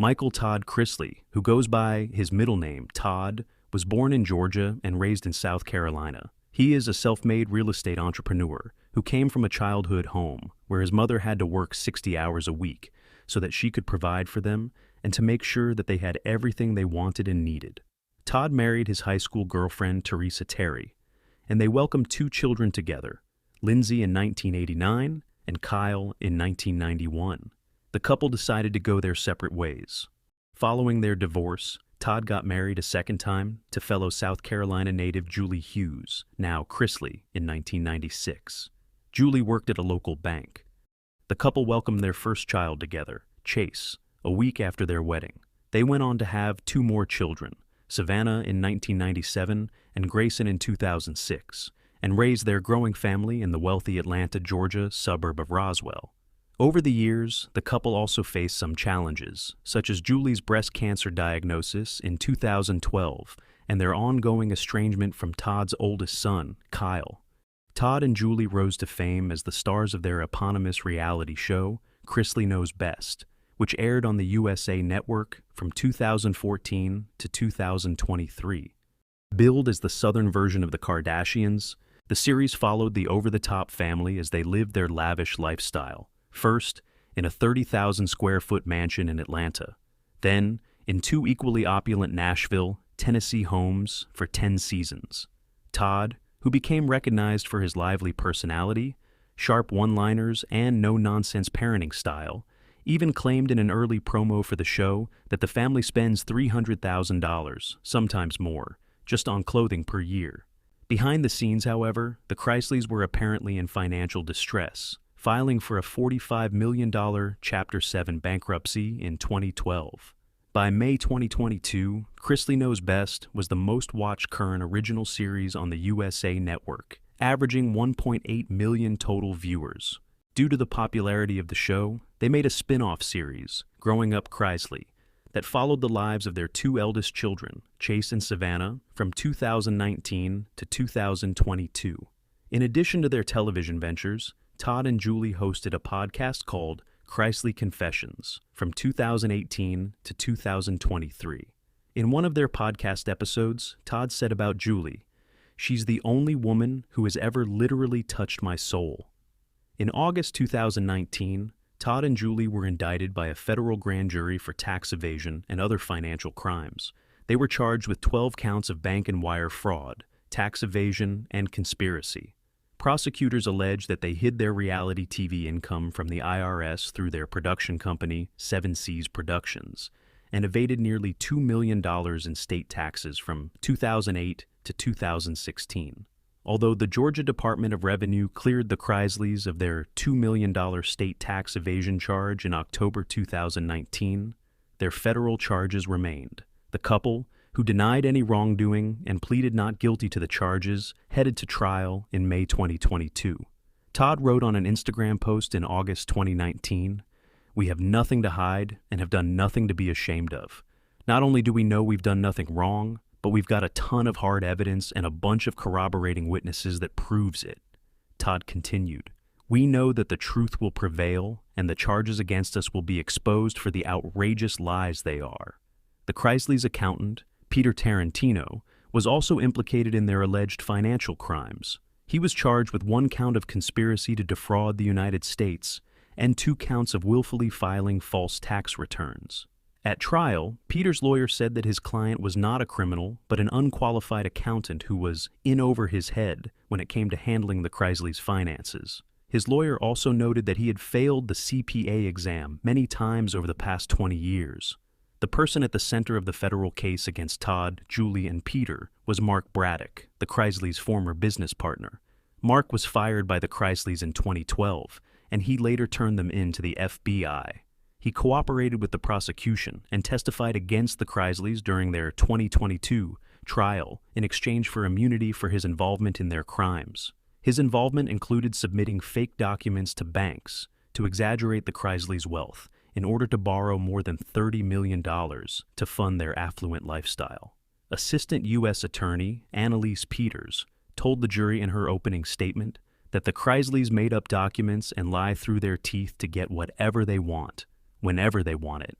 Michael Todd Chrisley, who goes by his middle name, Todd, was born in Georgia and raised in South Carolina. He is a self-made real estate entrepreneur who came from a childhood home where his mother had to work 60 hours a week so that she could provide for them and to make sure that they had everything they wanted and needed. Todd married his high school girlfriend, Teresa Terry, and they welcomed 2 children together, Lindsay in 1989 and Kyle in 1991. The couple decided to go their separate ways. Following their divorce, Todd got married a second time to fellow South Carolina native Julie Hughes, now Chrisley, in 1996. Julie worked at a local bank. The couple welcomed their first child together, Chase, a week after their wedding. They went on to have 2 more children, Savannah in 1997 and Grayson in 2006, and raised their growing family in the wealthy Atlanta, Georgia suburb of Roswell. Over the years, the couple also faced some challenges, such as Julie's breast cancer diagnosis in 2012 and their ongoing estrangement from Todd's oldest son, Kyle. Todd and Julie rose to fame as the stars of their eponymous reality show, Chrisley Knows Best, which aired on the USA Network from 2014 to 2023. Billed as the southern version of the Kardashians, the series followed the over-the-top family as they lived their lavish lifestyle. First, in a 30,000-square-foot mansion in Atlanta, then in 2 equally opulent Nashville, Tennessee homes for 10 seasons. Todd, who became recognized for his lively personality, sharp one-liners, and no-nonsense parenting style, even claimed in an early promo for the show that the family spends $300,000, sometimes more, just on clothing per year. Behind the scenes, however, the Chrisleys were apparently in financial distress, filing for a $45 million Chapter 7 bankruptcy in 2012. By May 2022, Chrisley Knows Best was the most-watched current original series on the USA Network, averaging 1.8 million total viewers. Due to the popularity of the show, they made a spin-off series, Growing Up Chrisley, that followed the lives of their 2 eldest children, Chase and Savannah, from 2019 to 2022. In addition to their television ventures, Todd and Julie hosted a podcast called Chrisley Confessions from 2018 to 2023. In one of their podcast episodes, Todd said about Julie, "She's the only woman who has ever literally touched my soul." In August 2019, Todd and Julie were indicted by a federal grand jury for tax evasion and other financial crimes. They were charged with 12 counts of bank and wire fraud, tax evasion, and conspiracy. Prosecutors allege that they hid their reality TV income from the IRS through their production company, 7 Seas Productions, and evaded nearly $2 million in state taxes from 2008 to 2016. Although the Georgia Department of Revenue cleared the Chrisleys of their $2 million state tax evasion charge in October 2019, their federal charges remained. The couple, who denied any wrongdoing and pleaded not guilty to the charges, headed to trial in May 2022. Todd wrote on an Instagram post in August 2019, "We have nothing to hide and have done nothing to be ashamed of. Not only do we know we've done nothing wrong, but we've got a ton of hard evidence and a bunch of corroborating witnesses that proves it." Todd continued, "We know that the truth will prevail and the charges against us will be exposed for the outrageous lies they are." The Chrisleys' accountant, Peter Tarantino, was also implicated in their alleged financial crimes. He was charged with 1 count of conspiracy to defraud the United States and 2 counts of willfully filing false tax returns. At trial, Peter's lawyer said that his client was not a criminal, but an unqualified accountant who was in over his head when it came to handling the Chrisleys' finances. His lawyer also noted that he had failed the CPA exam many times over the past 20 years. The person at the center of the federal case against Todd, Julie, and Peter was Mark Braddock, the Chrisleys' former business partner. Mark was fired by the Chrisleys in 2012, and he later turned them in to the FBI. He cooperated with the prosecution and testified against the Chrisleys during their 2022 trial in exchange for immunity for his involvement in their crimes. His involvement included submitting fake documents to banks to exaggerate the Chrisleys' wealth in order to borrow more than $30 million to fund their affluent lifestyle. Assistant U.S. Attorney Annalise Peters told the jury in her opening statement that the Chrisleys made up documents and lie through their teeth to get whatever they want, whenever they want it.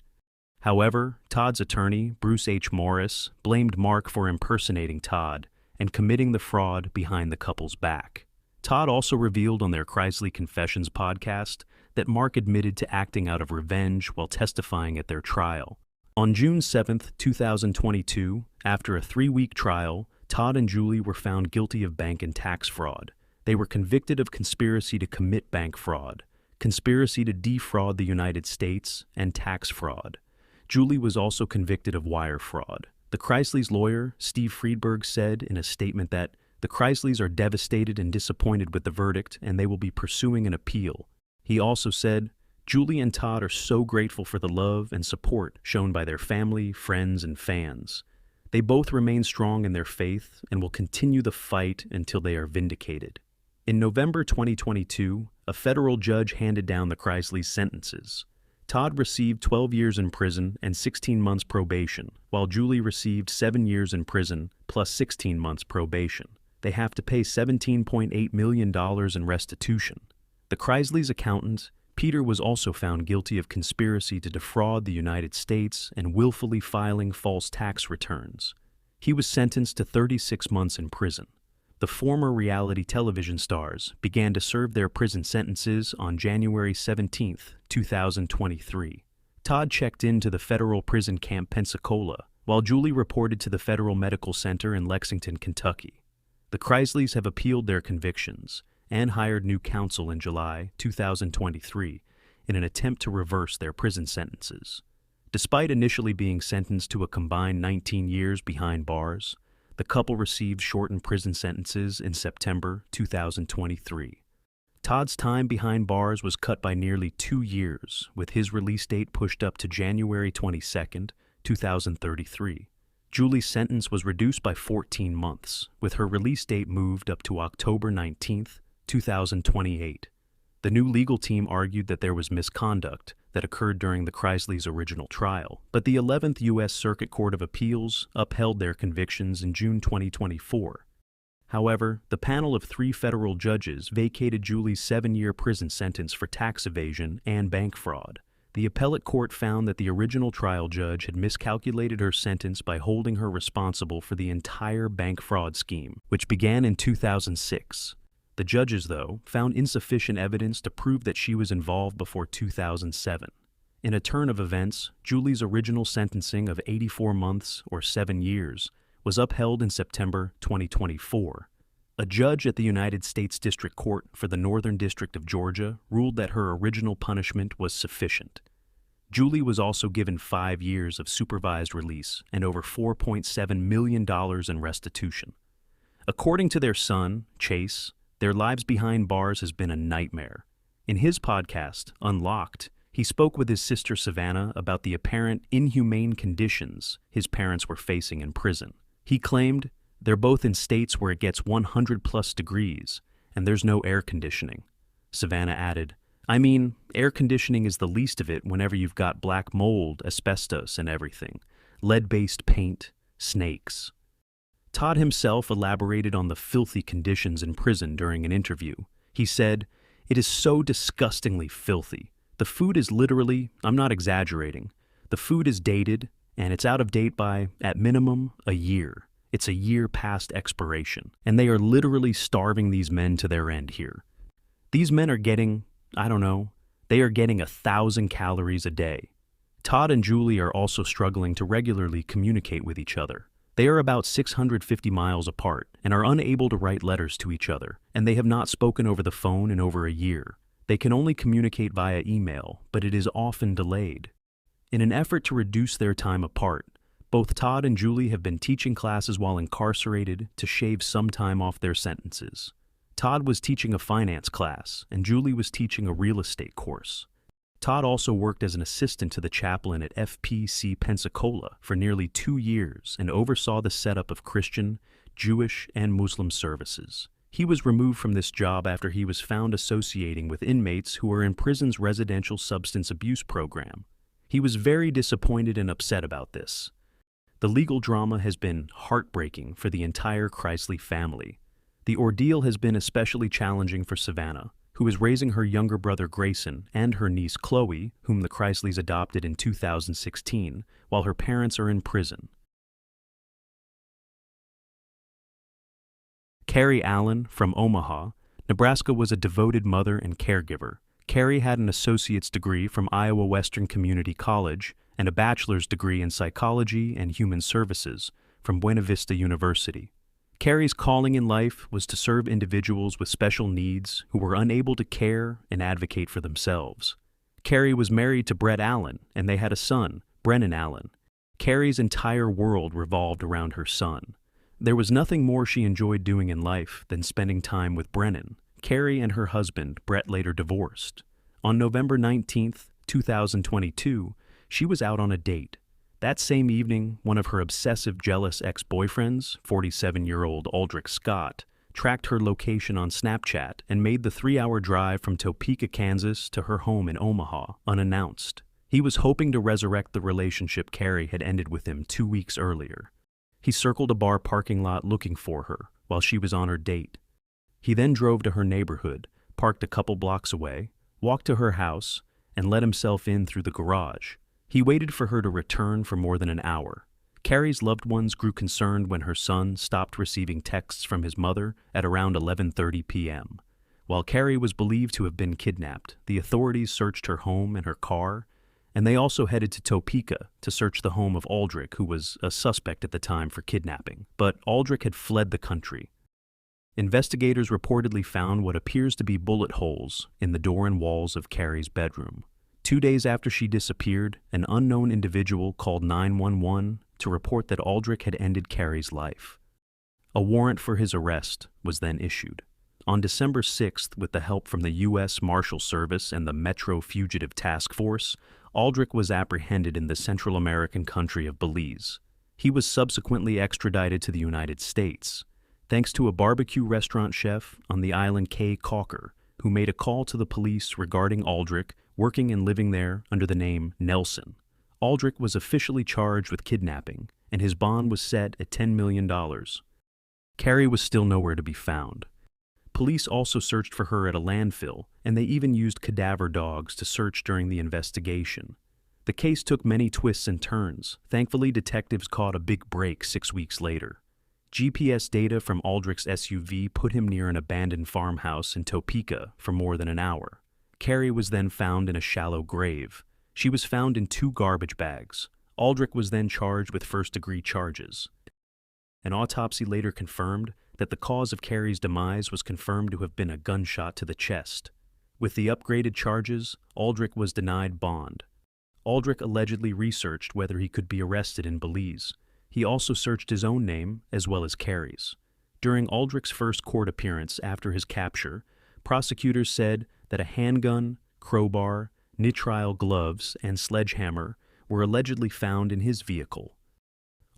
However, Todd's attorney, Bruce H. Morris, blamed Mark for impersonating Todd and committing the fraud behind the couple's back. Todd also revealed on their Chrisley Confessions podcast that Mark admitted to acting out of revenge while testifying at their trial. On June 7, 2022, after a 3-week trial, Todd and Julie were found guilty of bank and tax fraud. They were convicted of conspiracy to commit bank fraud, conspiracy to defraud the United States, and tax fraud. Julie was also convicted of wire fraud. The Chrisleys' lawyer, Steve Friedberg, said in a statement that the Chrisleys are devastated and disappointed with the verdict, and they will be pursuing an appeal. He also said, Julie and Todd are so grateful for the love and support shown by their family, friends, and fans. They both remain strong in their faith and will continue the fight until they are vindicated. In November 2022, a federal judge handed down the Chrisleys' sentences. Todd received 12 years in prison and 16 months probation, while Julie received 7 years in prison plus 16 months probation. They have to pay $17.8 million in restitution. The Chrisleys' accountant, Peter, was also found guilty of conspiracy to defraud the United States and willfully filing false tax returns. He was sentenced to 36 months in prison. The former reality television stars began to serve their prison sentences on January 17, 2023. Todd checked into the federal prison camp Pensacola, while Julie reported to the Federal Medical Center in Lexington, Kentucky. The Chrisleys have appealed their convictions and hired new counsel in July 2023 in an attempt to reverse their prison sentences. Despite initially being sentenced to a combined 19 years behind bars, the couple received shortened prison sentences in September 2023. Todd's time behind bars was cut by nearly 2 years, with his release date pushed up to January 22, 2033. Julie's sentence was reduced by 14 months, with her release date moved up to October 19, 2028. The new legal team argued that there was misconduct that occurred during the Chrisleys' original trial, but the 11th U.S. Circuit Court of Appeals upheld their convictions in June 2024. However, the panel of 3 federal judges vacated Julie's 7-year prison sentence for tax evasion and bank fraud. The appellate court found that the original trial judge had miscalculated her sentence by holding her responsible for the entire bank fraud scheme, which began in 2006. The judges, though, found insufficient evidence to prove that she was involved before 2007. In a turn of events, Julie's original sentencing of 84 months or 7 years was upheld in September 2024. A judge at the United States District Court for the Northern District of Georgia ruled that her original punishment was sufficient. Julie was also given 5 years of supervised release and over $4.7 million in restitution. According to their son, Chase, their lives behind bars has been a nightmare. In his podcast, Unlocked, he spoke with his sister Savannah about the apparent inhumane conditions his parents were facing in prison. He claimed, "They're both in states where it gets 100+ degrees, and there's no air conditioning." Savannah added, "I mean, air conditioning is the least of it whenever you've got black mold, asbestos, and everything. Lead-based paint, snakes." Todd himself elaborated on the filthy conditions in prison during an interview. He said, "It is so disgustingly filthy. The food is literally, I'm not exaggerating, the food is dated, and it's out of date by, at minimum, a year. It's a year past expiration, and they are literally starving these men to their end here. These men are getting, they are getting 1,000 calories a day." Todd and Julie are also struggling to regularly communicate with each other. They are about 650 miles apart and are unable to write letters to each other, and they have not spoken over the phone in over a year. They can only communicate via email, but it is often delayed. In an effort to reduce their time apart, both Todd and Julie have been teaching classes while incarcerated to shave some time off their sentences. Todd was teaching a finance class, and Julie was teaching a real estate course. Todd also worked as an assistant to the chaplain at FPC Pensacola for nearly 2 years and oversaw the setup of Christian, Jewish, and Muslim services. He was removed from this job after he was found associating with inmates who were in prison's residential substance abuse program. He was very disappointed and upset about this. The legal drama has been heartbreaking for the entire Chrisley family. The ordeal has been especially challenging for Savannah. who was raising her younger brother Grayson and her niece Chloe, whom the Chrisleys adopted in 2016, while her parents are in prison. Cari Allen, from Omaha, Nebraska, was a devoted mother and caregiver. Cari had an associate's degree from Iowa Western Community College and a bachelor's degree in psychology and human services from Buena Vista University. Cari's calling in life was to serve individuals with special needs who were unable to care and advocate for themselves. Cari was married to Brett Allen, and they had a son, Brennan Allen. Cari's entire world revolved around her son. There was nothing more she enjoyed doing in life than spending time with Brennan. Cari and her husband, Brett, later divorced. On November 19, 2022, she was out on a date. That same evening, one of her obsessive, jealous ex-boyfriends, 47-year-old Aldrich Scott, tracked her location on Snapchat and made the 3-hour drive from Topeka, Kansas to her home in Omaha, unannounced. He was hoping to resurrect the relationship Cari had ended with him 2 weeks earlier. He circled a bar parking lot looking for her while she was on her date. He then drove to her neighborhood, parked a couple blocks away, walked to her house, and let himself in through the garage. He waited for her to return for more than an hour. Cari's loved ones grew concerned when her son stopped receiving texts from his mother at around 11:30 p.m. While Cari was believed to have been kidnapped, the authorities searched her home and her car, and they also headed to Topeka to search the home of Aldrich, who was a suspect at the time for kidnapping. But Aldrich had fled the country. Investigators reportedly found what appears to be bullet holes in the door and walls of Cari's bedroom. 2 days after she disappeared, an unknown individual called 911 to report that Aldrich had ended Cari's life. A warrant for his arrest was then issued. On December 6th, with the help from the U.S. Marshal Service and the Metro Fugitive Task Force, Aldrich was apprehended in the Central American country of Belize. He was subsequently extradited to the United States, thanks to a barbecue restaurant chef on the island Caye Caulker, who made a call to the police regarding Aldrich working and living there under the name Nelson. Aldrich was officially charged with kidnapping, and his bond was set at $10 million. Cari was still nowhere to be found. Police also searched for her at a landfill, and they even used cadaver dogs to search during the investigation. The case took many twists and turns. Thankfully, detectives caught a big break 6 weeks later. GPS data from Aldrich's SUV put him near an abandoned farmhouse in Topeka for more than an hour. Cari was then found in a shallow grave. She was found in 2 garbage bags. Aldrich was then charged with first-degree charges. An autopsy later confirmed that the cause of Cari's demise was confirmed to have been a gunshot to the chest. With the upgraded charges, Aldrich was denied bond. Aldrich allegedly researched whether he could be arrested in Belize. He also searched his own name as well as Cari's. During Aldrich's first court appearance after his capture, prosecutors said that a handgun, crowbar, nitrile gloves, and sledgehammer were allegedly found in his vehicle.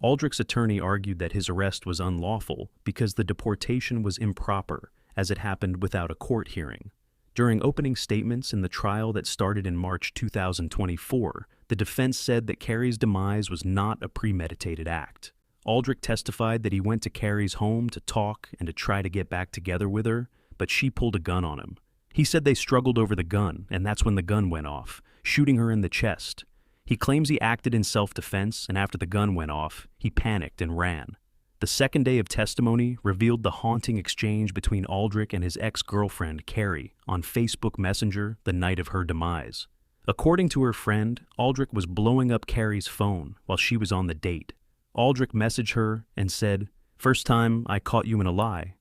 Aldrich's attorney argued that his arrest was unlawful because the deportation was improper, as it happened without a court hearing. During opening statements in the trial that started in March 2024, the defense said that Cari's demise was not a premeditated act. Aldrich testified that he went to Cari's home to talk and to try to get back together with her, but she pulled a gun on him. He said they struggled over the gun, and that's when the gun went off, shooting her in the chest. He claims he acted in self-defense, and after the gun went off, he panicked and ran. The second day of testimony revealed the haunting exchange between Aldrich and his ex-girlfriend, Cari, on Facebook Messenger the night of her demise. According to her friend, Aldrich was blowing up Cari's phone while she was on the date. Aldrich messaged her and said, "First time I caught you in a lie."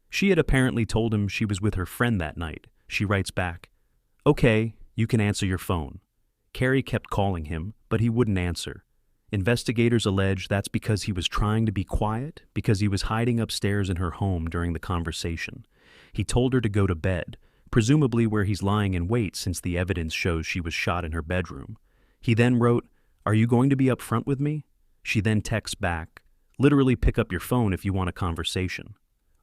She had apparently told him she was with her friend that night. She writes back, "Okay, you can answer your phone." Cari kept calling him, but he wouldn't answer. Investigators allege that's because he was trying to be quiet, because he was hiding upstairs in her home during the conversation. He told her to go to bed, presumably where he's lying in wait since the evidence shows she was shot in her bedroom. He then wrote, "Are you going to be upfront with me?" She then texts back, "Literally pick up your phone if you want a conversation."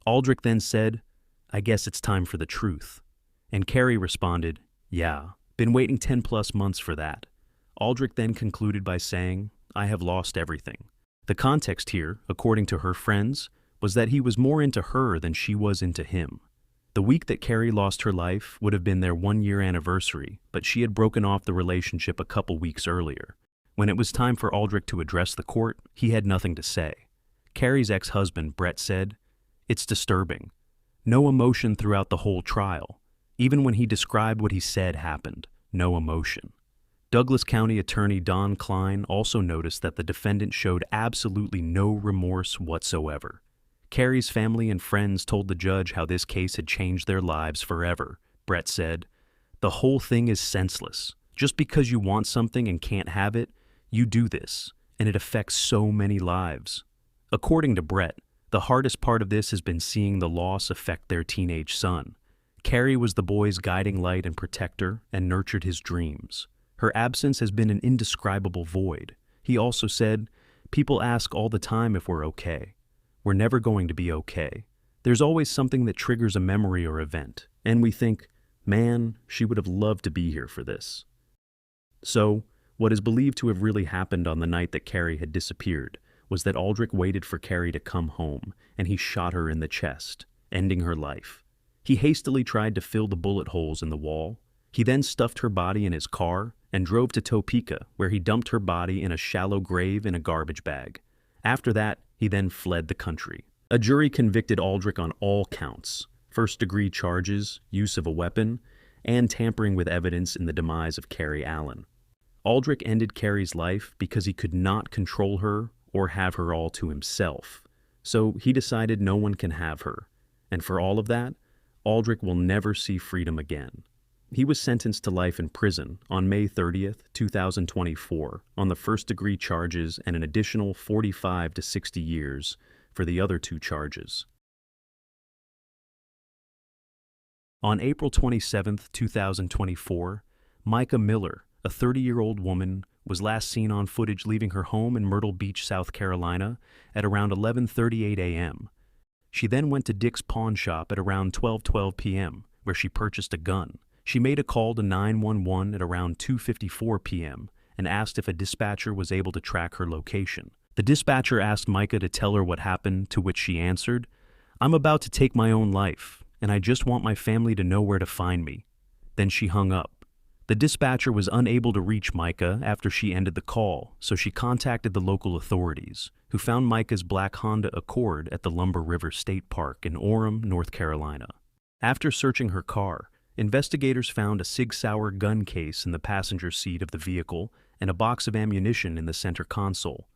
Aldrich then said, "I guess it's time for the truth." And Cari responded, "Yeah, been waiting 10+ months for that." Aldrich then concluded by saying, "I have lost everything." The context here, according to her friends, was that he was more into her than she was into him. The week that Cari lost her life would have been their 1-year anniversary, but she had broken off the relationship a couple weeks earlier. When it was time for Aldrich to address the court, he had nothing to say. Cari's ex-husband, Brett, said, "It's disturbing. No emotion throughout the whole trial. Even when he described what he said happened, no emotion." Douglas County Attorney Don Klein also noticed that the defendant showed absolutely no remorse whatsoever. Cari's family and friends told the judge how this case had changed their lives forever. Brett said, "The whole thing is senseless. Just because you want something and can't have it, you do this, and it affects so many lives." According to Brett, the hardest part of this has been seeing the loss affect their teenage son. Cari was the boy's guiding light and protector and nurtured his dreams. Her absence has been an indescribable void. He also said, "People ask all the time if we're okay. We're never going to be okay. There's always something that triggers a memory or event, and we think, man, she would have loved to be here for this." So, what is believed to have really happened on the night that Cari had disappeared was that Aldrich waited for Cari to come home, and he shot her in the chest, ending her life. He hastily tried to fill the bullet holes in the wall. He then stuffed her body in his car and drove to Topeka, where he dumped her body in a shallow grave in a garbage bag. After that, he then fled the country. A jury convicted Aldrich on all counts: first-degree charges, use of a weapon, and tampering with evidence in the demise of Cari Allen. Aldrich ended Cari's life because he could not control her or have her all to himself. So he decided no one can have her. And for all of that, Aldrich will never see freedom again. He was sentenced to life in prison on May 30th, 2024, on the first-degree charges and an additional 45 to 60 years for the other 2 charges. On April 27, 2024, Mica Miller, a 30-year-old woman, was last seen on footage leaving her home in Myrtle Beach, South Carolina, at around 11:38 a.m. She then went to Dick's pawn shop at around 12:12 p.m., where she purchased a gun. She made a call to 911 at around 2:54 p.m. and asked if a dispatcher was able to track her location. The dispatcher asked Mica to tell her what happened, to which she answered, "I'm about to take my own life, and I just want my family to know where to find me." Then she hung up. The dispatcher was unable to reach Mica after she ended the call, so she contacted the local authorities, who found Mica's black Honda Accord at the Lumber River State Park in Orem, North Carolina. After searching her car, investigators found a Sig Sauer gun case in the passenger seat of the vehicle and a box of ammunition in the center console.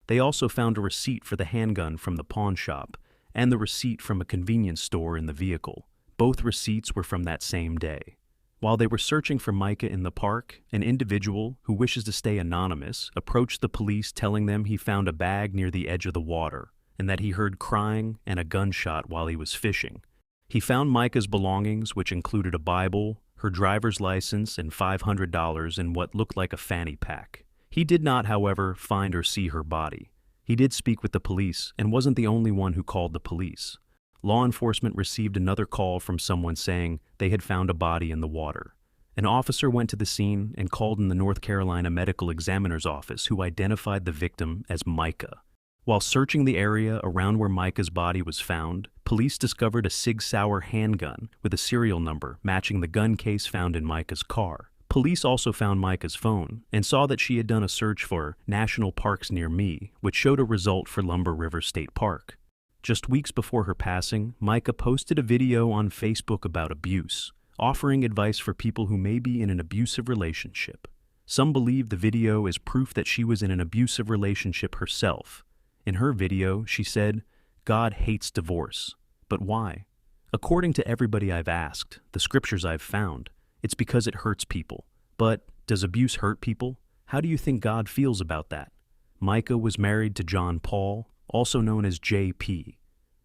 They also found a receipt for the handgun from the pawn shop and the receipt from a convenience store in the vehicle. Both receipts were from that same day. While they were searching for Mica in the park, an individual who wishes to stay anonymous approached the police, telling them he found a bag near the edge of the water and that he heard crying and a gunshot while he was fishing. He found Mica's belongings, which included a Bible, her driver's license, and $500 in what looked like a fanny pack. He did not, however, find or see her body. He did speak with the police and wasn't the only one who called the police. Law enforcement received another call from someone saying they had found a body in the water. An officer went to the scene and called in the North Carolina Medical Examiner's Office, who identified the victim as Mica. While searching the area around where Mica's body was found, police discovered a Sig Sauer handgun with a serial number matching the gun case found in Mica's car. Police also found Mica's phone and saw that she had done a search for National Parks Near Me, which showed a result for Lumber River State Park. Just weeks before her passing, Mica posted a video on Facebook about abuse, offering advice for people who may be in an abusive relationship. Some believe the video is proof that she was in an abusive relationship herself. In her video, she said, "God hates divorce. But why? According to everybody I've asked, the scriptures I've found, it's because it hurts people. But does abuse hurt people? How do you think God feels about that?" Mica was married to John Paul, also known as JP.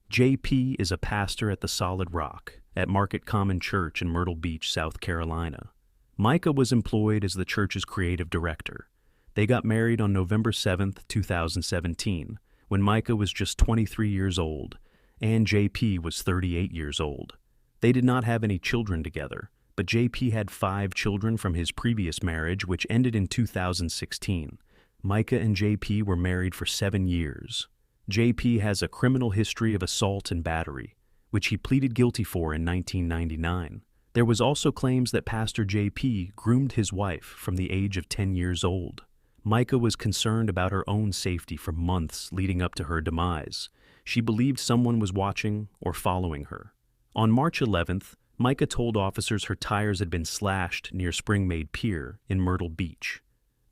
JP is a pastor at the Solid Rock at Market Common Church in Myrtle Beach, South Carolina. Mica was employed as the church's creative director. They got married on November 7th, 2017, when Mica was just 23 years old, and JP was 38 years old. They did not have any children together, but JP had 5 children from his previous marriage, which ended in 2016. Mica and JP were married for 7 years. JP has a criminal history of assault and battery. which he pleaded guilty for in 1999. There was also claims that Pastor JP groomed his wife from the age of 10 years old. Mica was concerned about her own safety for months leading up to her demise. She believed someone was watching or following her. On March 11th, Mica told officers her tires had been slashed near Springmaid Pier in Myrtle Beach.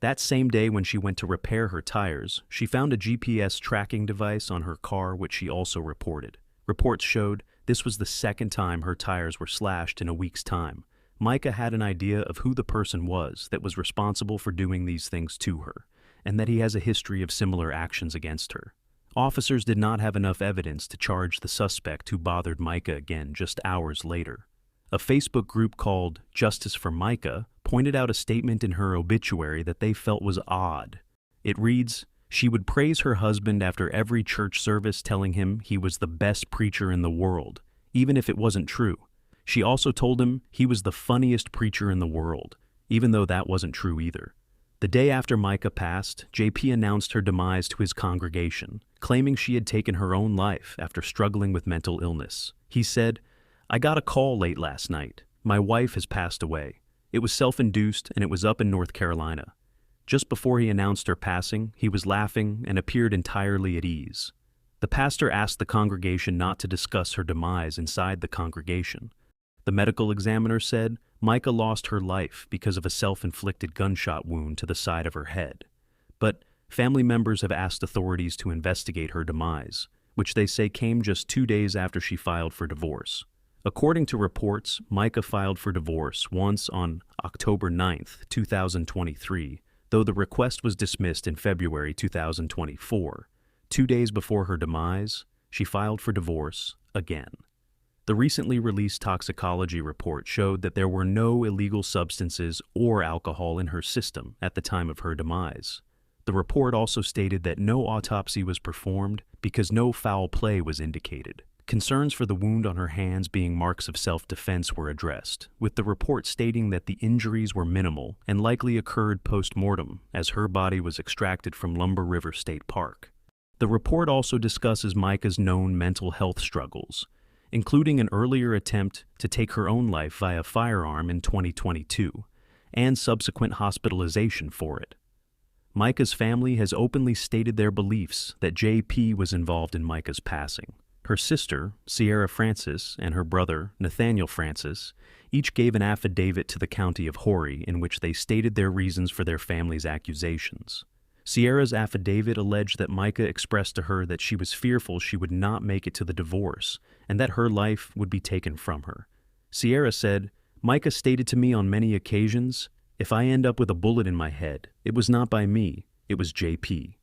That same day when she went to repair her tires, she found a GPS tracking device on her car, which she also reported. Reports showed this was the second time her tires were slashed in a week's time. Mica had an idea of who the person was that was responsible for doing these things to her, and that he has a history of similar actions against her. Officers did not have enough evidence to charge the suspect who bothered Mica again just hours later. A Facebook group called Justice for Mica pointed out a statement in her obituary that they felt was odd. It reads, "She would praise her husband after every church service, telling him he was the best preacher in the world, even if it wasn't true. She also told him he was the funniest preacher in the world, even though that wasn't true either." The day after Mica passed, JP announced her demise to his congregation, claiming she had taken her own life after struggling with mental illness. He said, "I got a call late last night. My wife has passed away. It was self-induced and it was up in North Carolina." Just before he announced her passing, he was laughing and appeared entirely at ease. The pastor asked the congregation not to discuss her demise inside the congregation. The medical examiner said Mica lost her life because of a self-inflicted gunshot wound to the side of her head. But family members have asked authorities to investigate her demise, which they say came just 2 days after she filed for divorce. According to reports, Mica filed for divorce once on October 9th, 2023, though the request was dismissed in February 2024. 2 days before her demise, she filed for divorce again. The recently released toxicology report showed that there were no illegal substances or alcohol in her system at the time of her demise. The report also stated that no autopsy was performed because no foul play was indicated. Concerns for the wound on her hands being marks of self-defense were addressed, with the report stating that the injuries were minimal and likely occurred post-mortem as her body was extracted from Lumber River State Park. The report also discusses Mica's known mental health struggles, including an earlier attempt to take her own life via firearm in 2022, and subsequent hospitalization for it. Mica's family has openly stated their beliefs that JP was involved in Mica's passing. Her sister, Sierra Francis, and her brother, Nathaniel Francis, each gave an affidavit to the county of Horry in which they stated their reasons for their family's accusations. Sierra's affidavit alleged that Mica expressed to her that she was fearful she would not make it to the divorce and that her life would be taken from her. Sierra said, "Mica stated to me on many occasions, if I end up with a bullet in my head, it was not by me, it was JP."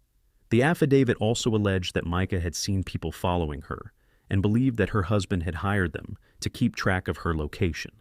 The affidavit also alleged that Mica had seen people following her and believed that her husband had hired them to keep track of her location.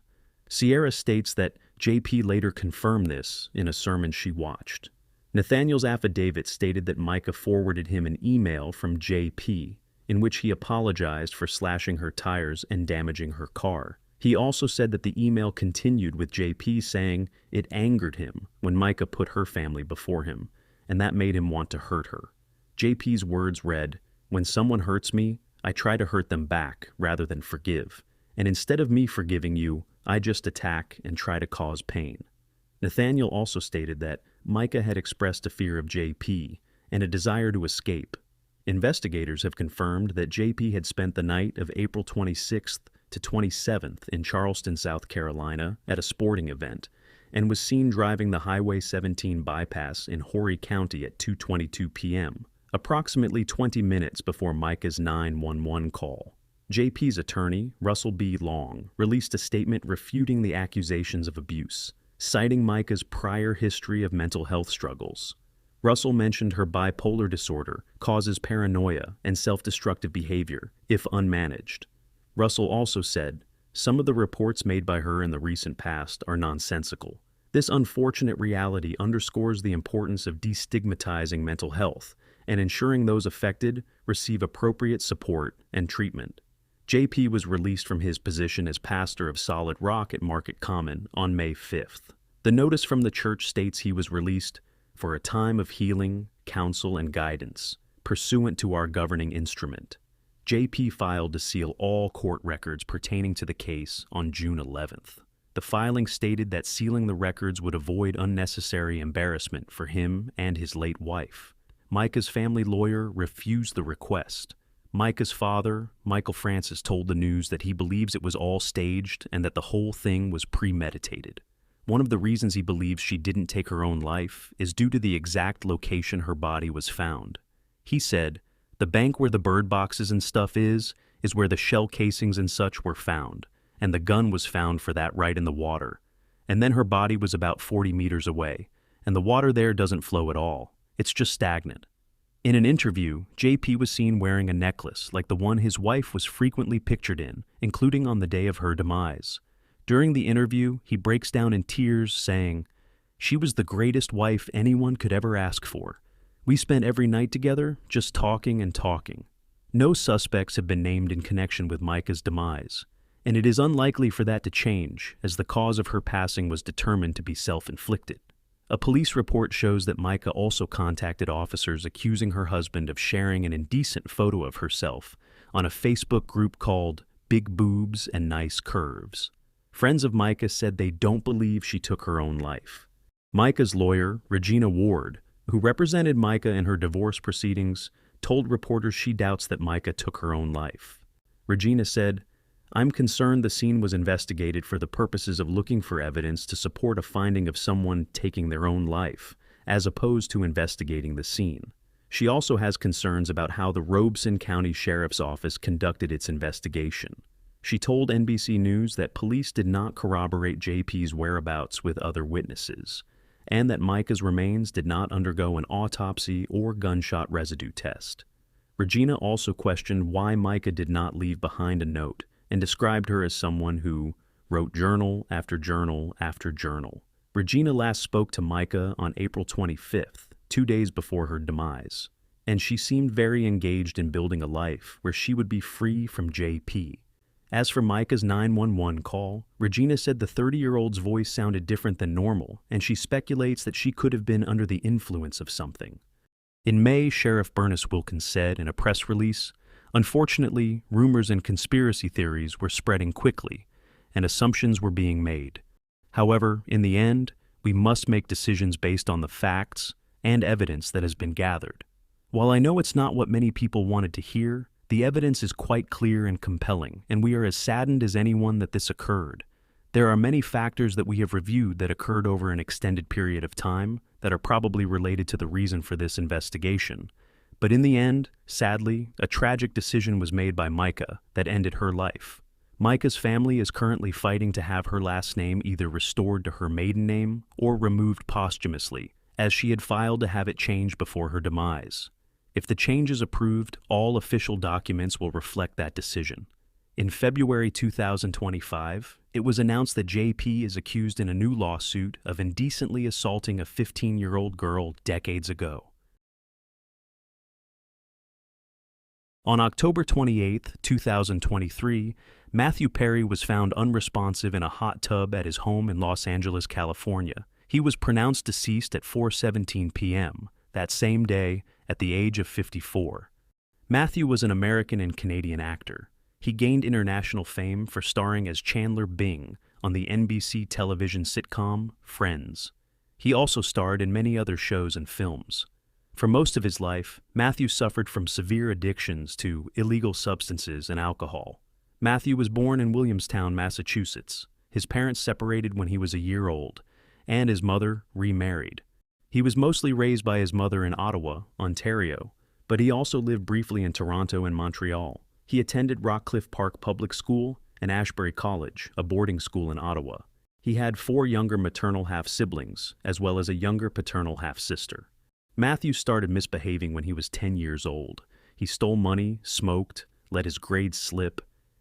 Sierra states that JP later confirmed this in a sermon she watched. Nathaniel's affidavit stated that Mica forwarded him an email from JP in which he apologized for slashing her tires and damaging her car. He also said that the email continued with JP saying it angered him when Mica put her family before him, and that made him want to hurt her. JP's words read, "When someone hurts me, I try to hurt them back rather than forgive, and instead of me forgiving you, I just attack and try to cause pain." Nathaniel also stated that Mica had expressed a fear of JP and a desire to escape. Investigators have confirmed that JP had spent the night of April 26th to 27th in Charleston, South Carolina, at a sporting event, and was seen driving the Highway 17 bypass in Horry County at 2:22 p.m., approximately 20 minutes before Mica's 911 call. JP's attorney, Russell B. Long, released a statement refuting the accusations of abuse, citing Mica's prior history of mental health struggles. Russell mentioned her bipolar disorder causes paranoia and self-destructive behavior if unmanaged. Russell also said, "Some of the reports made by her in the recent past are nonsensical. This unfortunate reality underscores the importance of destigmatizing mental health and ensuring those affected receive appropriate support and treatment." JP was released from his position as pastor of Solid Rock at Market Common on May 5th. The notice from the church states he was released for a time of healing, counsel, and guidance, pursuant to our governing instrument. JP filed to seal all court records pertaining to the case on June 11th. The filing stated that sealing the records would avoid unnecessary embarrassment for him and his late wife. Mica's family lawyer refused the request. Mica's father, Michael Francis, told the news that he believes it was all staged and that the whole thing was premeditated. One of the reasons he believes she didn't take her own life is due to the exact location her body was found. He said, "The bank where the bird boxes and stuff is where the shell casings and such were found, and the gun was found for that right in the water. And then her body was about 40 meters away, and the water there doesn't flow at all. It's just stagnant." In an interview, JP was seen wearing a necklace like the one his wife was frequently pictured in, including on the day of her demise. During the interview, he breaks down in tears, saying, "She was the greatest wife anyone could ever ask for. We spent every night together, just talking and talking." No suspects have been named in connection with Mica's demise, and it is unlikely for that to change, as the cause of her passing was determined to be self-inflicted. A police report shows that Mica also contacted officers accusing her husband of sharing an indecent photo of herself on a Facebook group called Big Boobs and Nice Curves. Friends of Mica said they don't believe she took her own life. Mica's lawyer, Regina Ward, who represented Mica in her divorce proceedings, told reporters she doubts that Mica took her own life. Regina said, "I'm concerned the scene was investigated for the purposes of looking for evidence to support a finding of someone taking their own life, as opposed to investigating the scene." She also has concerns about how the Robeson County Sheriff's Office conducted its investigation. She told NBC News that police did not corroborate JP's whereabouts with other witnesses, and that Mica's remains did not undergo an autopsy or gunshot residue test. Regina also questioned why Mica did not leave behind a note and described her as someone who wrote journal after journal after journal. Regina last spoke to Mica on April 25th, 2 days before her demise, and she seemed very engaged in building a life where she would be free from JP. As for Mica's 911 call, Regina said the 30-year-old's voice sounded different than normal, and she speculates that she could have been under the influence of something. In May, Sheriff Bernice Wilkins said in a press release, "Unfortunately, rumors and conspiracy theories were spreading quickly, and assumptions were being made. However, in the end, we must make decisions based on the facts and evidence that has been gathered. While I know it's not what many people wanted to hear, the evidence is quite clear and compelling, and we are as saddened as anyone that this occurred. There are many factors that we have reviewed that occurred over an extended period of time that are probably related to the reason for this investigation. But in the end, sadly, a tragic decision was made by Mica that ended her life. Mica's family is currently fighting to have her last name either restored to her maiden name or removed posthumously, as she had filed to have it changed before her demise. If the change is approved, all official documents will reflect that decision. In February 2025, it was announced that JP is accused in a new lawsuit of indecently assaulting a 15-year-old girl decades ago. On October 28, 2023, Matthew Perry was found unresponsive in a hot tub at his home in Los Angeles, California. He was pronounced deceased at 4:17 p.m. that same day at the age of 54. Matthew was an American and Canadian actor. He gained international fame for starring as Chandler Bing on the NBC television sitcom Friends. He also starred in many other shows and films. For most of his life, Matthew suffered from severe addictions to illegal substances and alcohol. Matthew was born in Williamstown, Massachusetts. His parents separated when he was a year old, and his mother remarried. He was mostly raised by his mother in Ottawa, Ontario, but he also lived briefly in Toronto and Montreal. He attended Rockcliffe Park Public School and Ashbury College, a boarding school in Ottawa. He had 4 younger maternal half-siblings, as well as a younger paternal half-sister. Matthew started misbehaving when he was 10 years old. He stole money, smoked, let his grades slip,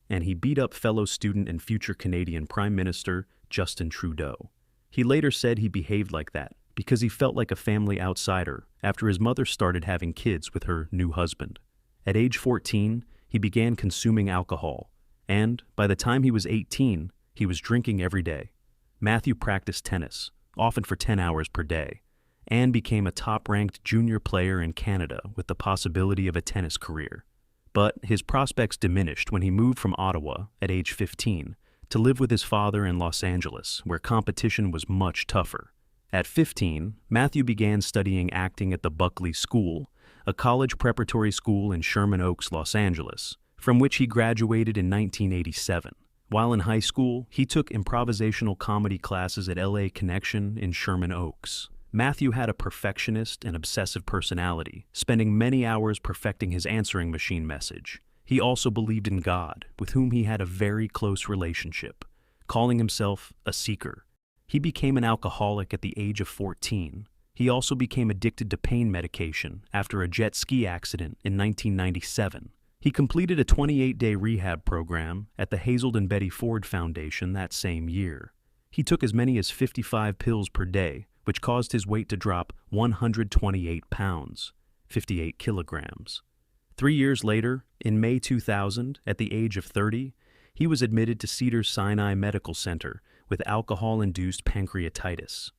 and he beat up fellow student and future Canadian Prime Minister Justin Trudeau. He later said he behaved like that because he felt like a family outsider after his mother started having kids with her new husband. At age 14, he began consuming alcohol, and by the time he was 18, he was drinking every day. Matthew practiced tennis, often for 10 hours per day, and became a top-ranked junior player in Canada with the possibility of a tennis career. but his prospects diminished when he moved from Ottawa at age 15 to live with his father in Los Angeles, where competition was much tougher. At 15, Matthew began studying acting at the Buckley School, a college preparatory school in Sherman Oaks, Los Angeles, from which he graduated in 1987. While in high school, he took improvisational comedy classes at LA Connection in Sherman Oaks. Matthew had a perfectionist and obsessive personality, spending many hours perfecting his answering machine message. He also believed in God, with whom he had a very close relationship, calling himself a seeker. He became an alcoholic at the age of 14. He also became addicted to pain medication after a jet ski accident in 1997. He completed a 28-day rehab program at the Hazel and Betty Ford Foundation that same year. He took as many as 55 pills per day, which caused his weight to drop 128 pounds, 58 kilograms. 3 years later, in May 2000, at the age of 30, he was admitted to Cedars-Sinai Medical Center with alcohol-induced pancreatitis.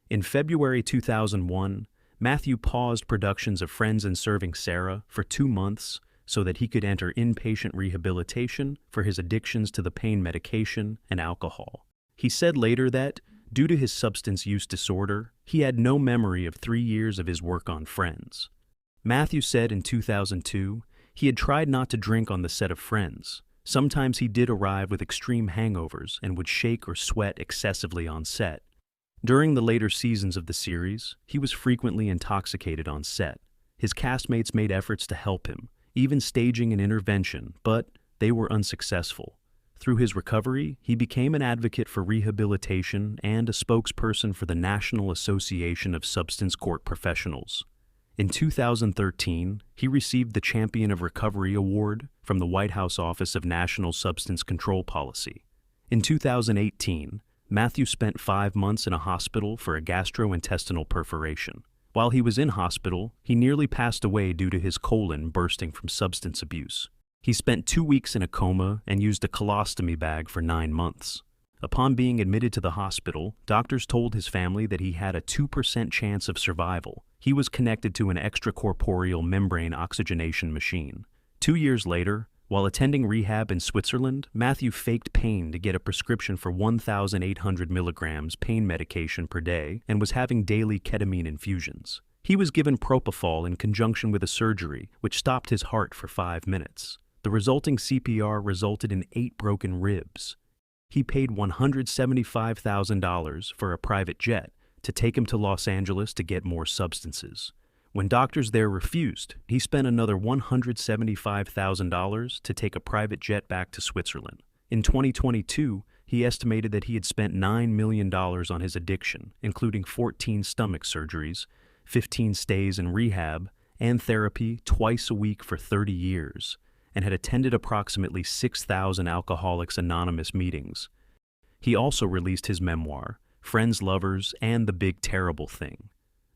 In February 2001, Matthew paused productions of Friends and Serving Sarah for 2 months so that he could enter inpatient rehabilitation for his addictions to the pain medication and alcohol. He said later that, due to his substance use disorder, he had no memory of 3 years of his work on Friends. Matthew said in 2002 he had tried not to drink on the set of Friends. Sometimes he did arrive with extreme hangovers and would shake or sweat excessively on set. During the later seasons of the series, he was frequently intoxicated on set. His castmates made efforts to help him, even staging an intervention, but they were unsuccessful. Through his recovery, he became an advocate for rehabilitation and a spokesperson for the National Association of Substance Court Professionals. In 2013, he received the Champion of Recovery Award from the White House Office of National Substance Control Policy. In 2018, Matthew spent 5 months in a hospital for a gastrointestinal perforation. While he was in hospital, he nearly passed away due to his colon bursting from substance abuse. He spent 2 weeks in a coma and used a colostomy bag for 9 months. Upon being admitted to the hospital, doctors told his family that he had a 2% chance of survival. He was connected to an extracorporeal membrane oxygenation machine. 2 years later, while attending rehab in Switzerland, Matthew faked pain to get a prescription for 1,800 milligrams pain medication per day and was having daily ketamine infusions. He was given propofol in conjunction with a surgery, which stopped his heart for 5 minutes. The resulting CPR resulted in 8 broken ribs. He paid $175,000 for a private jet to take him to Los Angeles to get more substances. When doctors there refused, he spent another $175,000 to take a private jet back to Switzerland. In 2022, he estimated that he had spent $9 million on his addiction, including 14 stomach surgeries, 15 stays in rehab, and therapy twice a week for 30 years, and had attended approximately 6,000 Alcoholics Anonymous meetings. He also released his memoir, Friends, Lovers, and the Big Terrible Thing.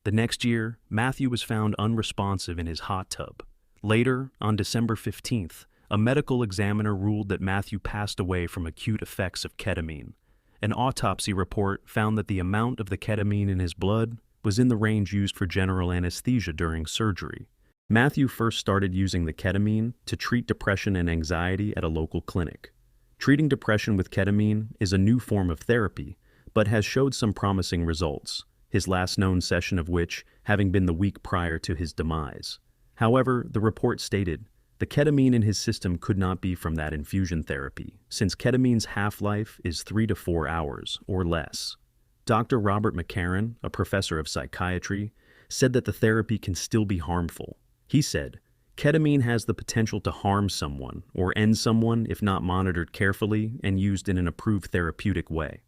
The next year, Matthew was found unresponsive in his hot tub. Later, on December 15th, a medical examiner ruled that Matthew passed away from acute effects of ketamine. An autopsy report found that the amount of the ketamine in his blood was in the range used for general anesthesia during surgery. Matthew first started using the ketamine to treat depression and anxiety at a local clinic. Treating depression with ketamine is a new form of therapy, but has showed some promising results, his last known session of which having been the week prior to his demise. However, the report stated, the ketamine in his system could not be from that infusion therapy, since ketamine's half-life is 3 to 4 hours, or less. Dr. Robert McCarran, a professor of psychiatry, said that the therapy can still be harmful. He said, ketamine has the potential to harm someone or end someone if not monitored carefully and used in an approved therapeutic way.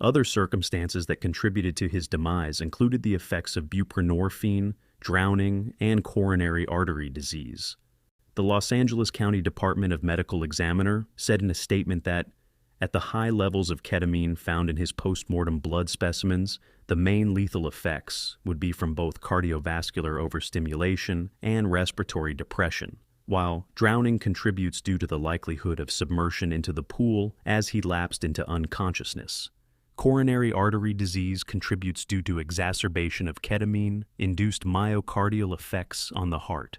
Other circumstances that contributed to his demise included the effects of buprenorphine, drowning, and coronary artery disease. The Los Angeles County Department of Medical Examiner said in a statement that, at the high levels of ketamine found in his postmortem blood specimens, the main lethal effects would be from both cardiovascular overstimulation and respiratory depression, while drowning contributes due to the likelihood of submersion into the pool as he lapsed into unconsciousness. Coronary artery disease contributes due to exacerbation of ketamine-induced myocardial effects on the heart.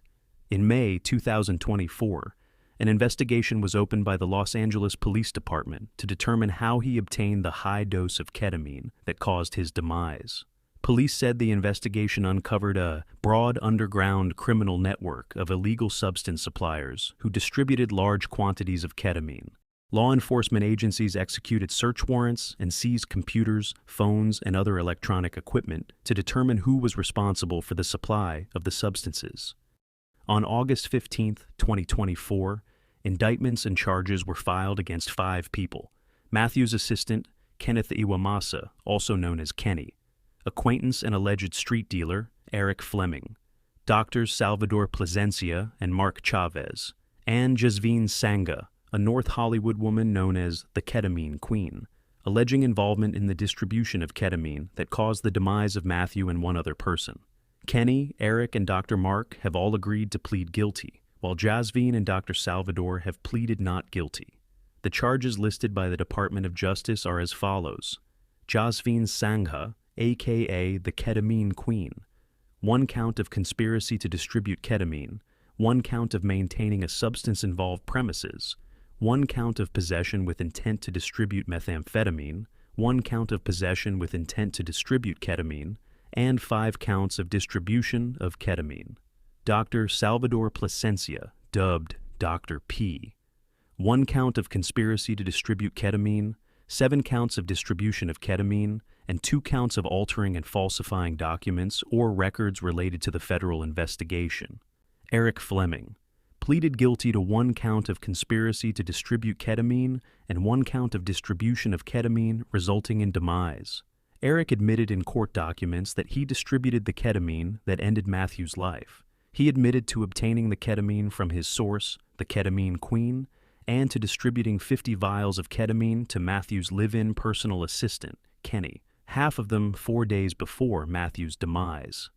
In May 2024, an investigation was opened by the Los Angeles Police Department to determine how he obtained the high dose of ketamine that caused his demise. Police said the investigation uncovered a broad underground criminal network of illegal substance suppliers who distributed large quantities of ketamine. Law enforcement agencies executed search warrants and seized computers, phones, and other electronic equipment to determine who was responsible for the supply of the substances. On August 15, 2024, indictments and charges were filed against 5 people: Matthew's assistant, Kenneth Iwamasa, also known as Kenny; acquaintance and alleged street dealer, Eric Fleming; doctors Salvador Plasencia and Mark Chavez; and Jasveen Sangha, a North Hollywood woman known as the Ketamine Queen, alleging involvement in the distribution of ketamine that caused the demise of Matthew and 1 other person. Kenny, Eric, and Dr. Mark have all agreed to plead guilty, while Jasveen and Dr. Salvador have pleaded not guilty. The charges listed by the Department of Justice are as follows: Jasveen Sangha, aka the Ketamine Queen, 1 count of conspiracy to distribute ketamine, 1 count of maintaining a substance-involved premises, 1 count of possession with intent to distribute methamphetamine, 1 count of possession with intent to distribute ketamine, and 5 counts of distribution of ketamine. Dr. Salvador Plasencia, dubbed Dr. P, 1 count of conspiracy to distribute ketamine, 7 counts of distribution of ketamine, and 2 counts of altering and falsifying documents or records related to the federal investigation. Eric Fleming pleaded guilty to 1 count of conspiracy to distribute ketamine and 1 count of distribution of ketamine resulting in demise. Eric admitted in court documents that he distributed the ketamine that ended Matthew's life. He admitted to obtaining the ketamine from his source, the Ketamine Queen, and to distributing 50 vials of ketamine to Matthew's live-in personal assistant, Kenny, half of them 4 days before Matthew's demise.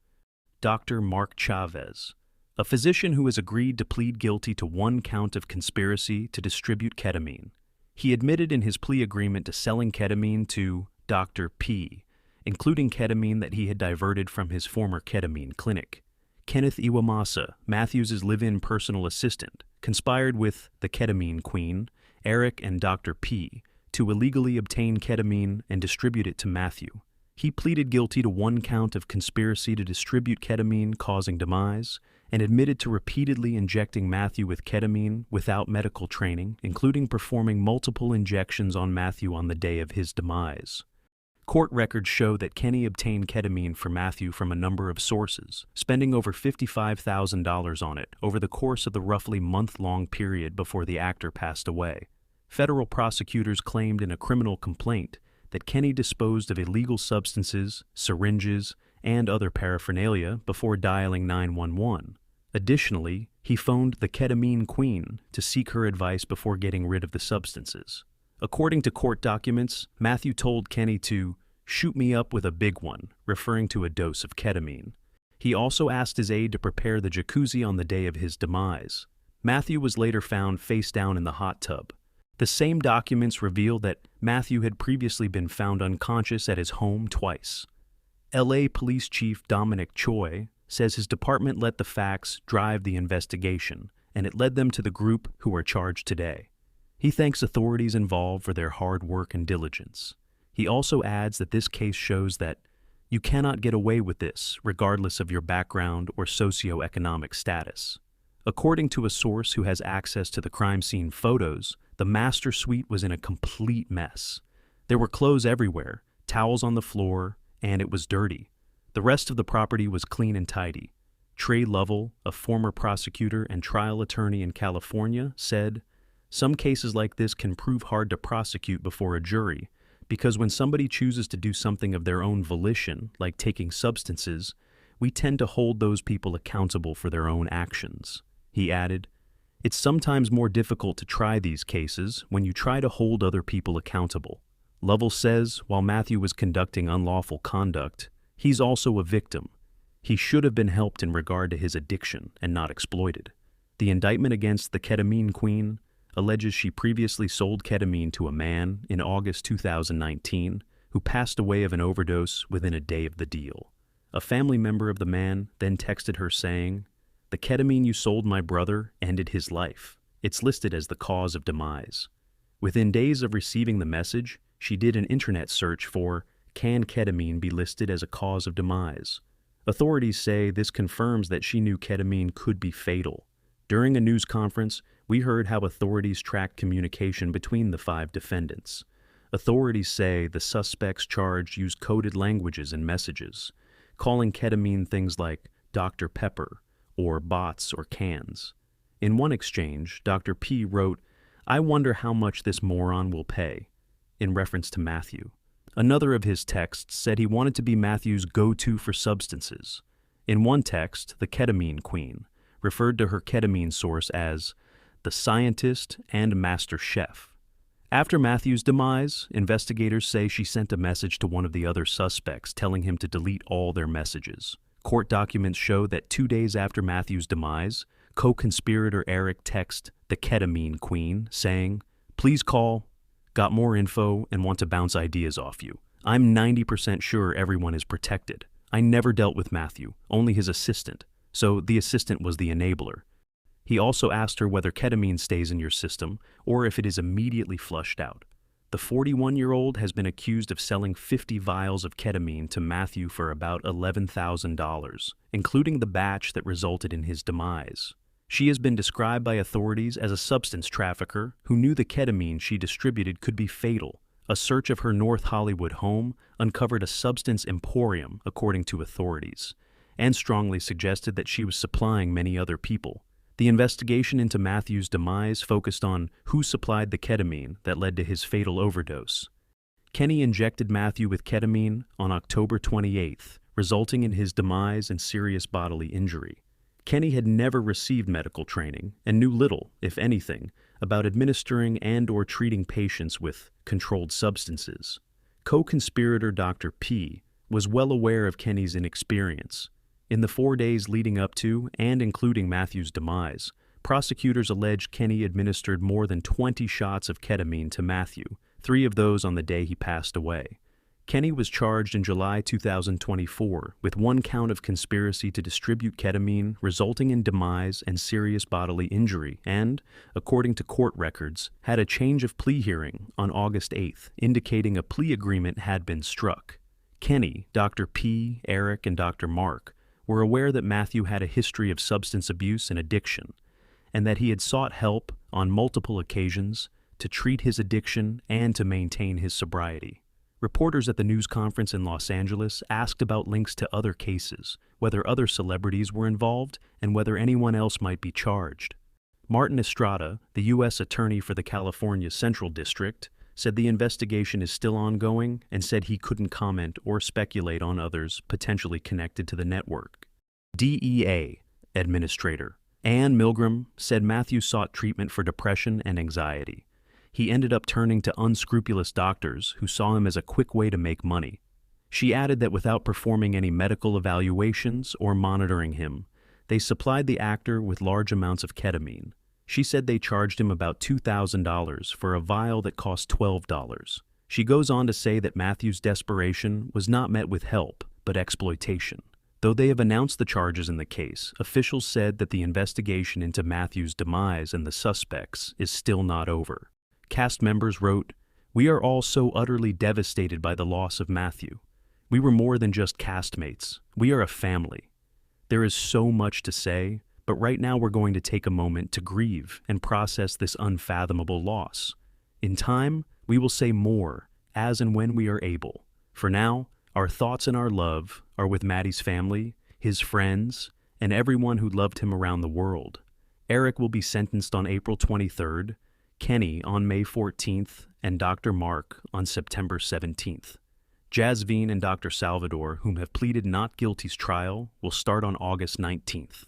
Dr. Mark Chavez, a physician who has agreed to plead guilty to 1 count of conspiracy to distribute ketamine. He admitted in his plea agreement to selling ketamine to Dr. P, including ketamine that he had diverted from his former ketamine clinic. Kenneth Iwamasa, Matthew's live-in personal assistant, conspired with the Ketamine Queen, Eric, and Dr. P to illegally obtain ketamine and distribute it to Matthew. He pleaded guilty to 1 count of conspiracy to distribute ketamine causing demise, and admitted to repeatedly injecting Matthew with ketamine without medical training, including performing multiple injections on Matthew on the day of his demise. Court records show that Kenny obtained ketamine for Matthew from a number of sources, spending over $55,000 on it over the course of the roughly month-long period before the actor passed away. Federal prosecutors claimed in a criminal complaint that Kenny disposed of illegal substances, syringes, and other paraphernalia before dialing 911. Additionally, he phoned the Ketamine Queen to seek her advice before getting rid of the substances. According to court documents, Matthew told Kenny to shoot me up with a big one, referring to a dose of ketamine. He also asked his aide to prepare the jacuzzi on the day of his demise. Matthew was later found face down in the hot tub. The same documents reveal that Matthew had previously been found unconscious at his home twice. LA Police Chief Dominic Choi says his department let the facts drive the investigation, and it led them to the group who are charged today. He thanks authorities involved for their hard work and diligence. He also adds that this case shows that you cannot get away with this, regardless of your background or socioeconomic status. According to a source who has access to the crime scene photos, the master suite was in a complete mess. There were clothes everywhere, towels on the floor, and it was dirty. The rest of the property was clean and tidy. Trey Lovell, a former prosecutor and trial attorney in California, said, "Some cases like this can prove hard to prosecute before a jury, because when somebody chooses to do something of their own volition, like taking substances, we tend to hold those people accountable for their own actions." He added, "It's sometimes more difficult to try these cases when you try to hold other people accountable." Lovell says while Matthew was conducting unlawful conduct, he's also a victim. He should have been helped in regard to his addiction and not exploited. The indictment against the Ketamine Queen alleges she previously sold ketamine to a man in August 2019 who passed away of an overdose within a day of the deal. A family member of the man then texted her saying, "The ketamine you sold my brother ended his life. It's listed as the cause of demise." Within days of receiving the message, she did an internet search for, "Can ketamine be listed as a cause of demise?" Authorities say this confirms that she knew ketamine could be fatal. During a news conference, we heard how authorities tracked communication between the 5 defendants. Authorities say the suspects charged used coded languages in messages, calling ketamine things like Dr. Pepper or bots or cans. In one exchange, Dr. P wrote, "I wonder how much this moron will pay," in reference to Matthew. Another of his texts said he wanted to be Matthew's go-to for substances. In one text, the ketamine queen referred to her ketamine source as the scientist and master chef. After Matthew's demise, investigators say she sent a message to one of the other suspects telling him to delete all their messages. Court documents show that 2 days after Matthew's demise, co-conspirator Eric texted the ketamine queen saying, "Please call. Got more info and want to bounce ideas off you. I'm 90% sure everyone is protected. I never dealt with Matthew, only his assistant, so the assistant was the enabler." He also asked her whether ketamine stays in your system or if it is immediately flushed out. The 41-year-old has been accused of selling 50 vials of ketamine to Matthew for about $11,000, including the batch that resulted in his demise. She has been described by authorities as a substance trafficker who knew the ketamine she distributed could be fatal. A search of her North Hollywood home uncovered a substance emporium, according to authorities, and strongly suggested that she was supplying many other people. The investigation into Matthew's demise focused on who supplied the ketamine that led to his fatal overdose. Kenny injected Matthew with ketamine on October 28th, resulting in his demise and serious bodily injury. Kenny had never received medical training and knew little, if anything, about administering and/or treating patients with controlled substances. Co-conspirator Dr. P was well aware of Kenny's inexperience. In the 4 days leading up to and including Matthew's demise, prosecutors alleged Kenny administered more than 20 shots of ketamine to Matthew, 3 of those on the day he passed away. Kenny was charged in July 2024 with 1 count of conspiracy to distribute ketamine resulting in demise and serious bodily injury and, according to court records, had a change of plea hearing on August 8th, indicating a plea agreement had been struck. Kenny, Dr. P, Eric, and Dr. Mark were aware that Matthew had a history of substance abuse and addiction, and that he had sought help on multiple occasions to treat his addiction and to maintain his sobriety. Reporters at the news conference in Los Angeles asked about links to other cases, whether other celebrities were involved, and whether anyone else might be charged. Martin Estrada, the U.S. Attorney for the California Central District, said the investigation is still ongoing and said he couldn't comment or speculate on others potentially connected to the network. DEA Administrator Ann Milgram said Matthew sought treatment for depression and anxiety. He ended up turning to unscrupulous doctors who saw him as a quick way to make money. She added that without performing any medical evaluations or monitoring him, they supplied the actor with large amounts of ketamine. She said they charged him about $2,000 for a vial that cost $12. She goes on to say that Matthew's desperation was not met with help, but exploitation. Though they have announced the charges in the case, officials said that the investigation into Matthew's demise and the suspects is still not over. Cast members wrote, "We are all so utterly devastated by the loss of Matthew. We were more than just castmates. We are a family. There is so much to say, but right now we're going to take a moment to grieve and process this unfathomable loss. In time, we will say more, as and when we are able. For now, our thoughts and our love are with Maddie's family, his friends, and everyone who loved him around the world. Eric will be sentenced on April 23rd, Kenny on May 14th, and Dr. Mark on September 17th. Jasveen and Dr. Salvador, whom have pleaded not guilty's trial, will start on August 19th.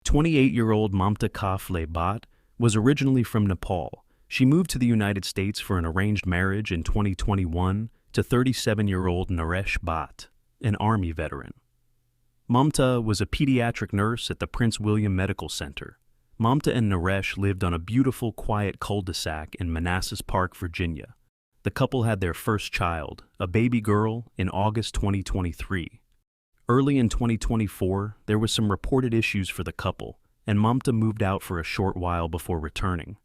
28-year-old Mamta Kafle Bhatt was originally from Nepal. She moved to the United States for an arranged marriage in 2021 to 37-year-old Naresh Bhatt, an Army veteran. Mamta was a pediatric nurse at the Prince William Medical Center. Mamta and Naresh lived on a beautiful, quiet cul-de-sac in Manassas Park, Virginia. The couple had their first child, a baby girl, in August 2023. Early in 2024, there was some reported issues for the couple, and Mamta moved out for a short while before returning.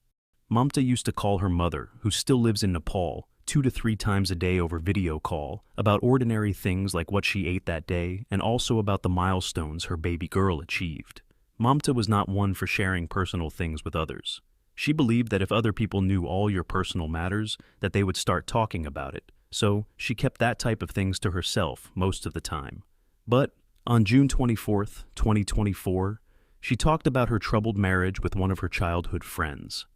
Mamta used to call her mother, who still lives in Nepal, 2 to 3 times a day over video call, about ordinary things like what she ate that day and also about the milestones her baby girl achieved. Mamta was not one for sharing personal things with others. She believed that if other people knew all your personal matters, that they would start talking about it, so she kept that type of things to herself most of the time. But on June 24, 2024, she talked about her troubled marriage with one of her childhood friends.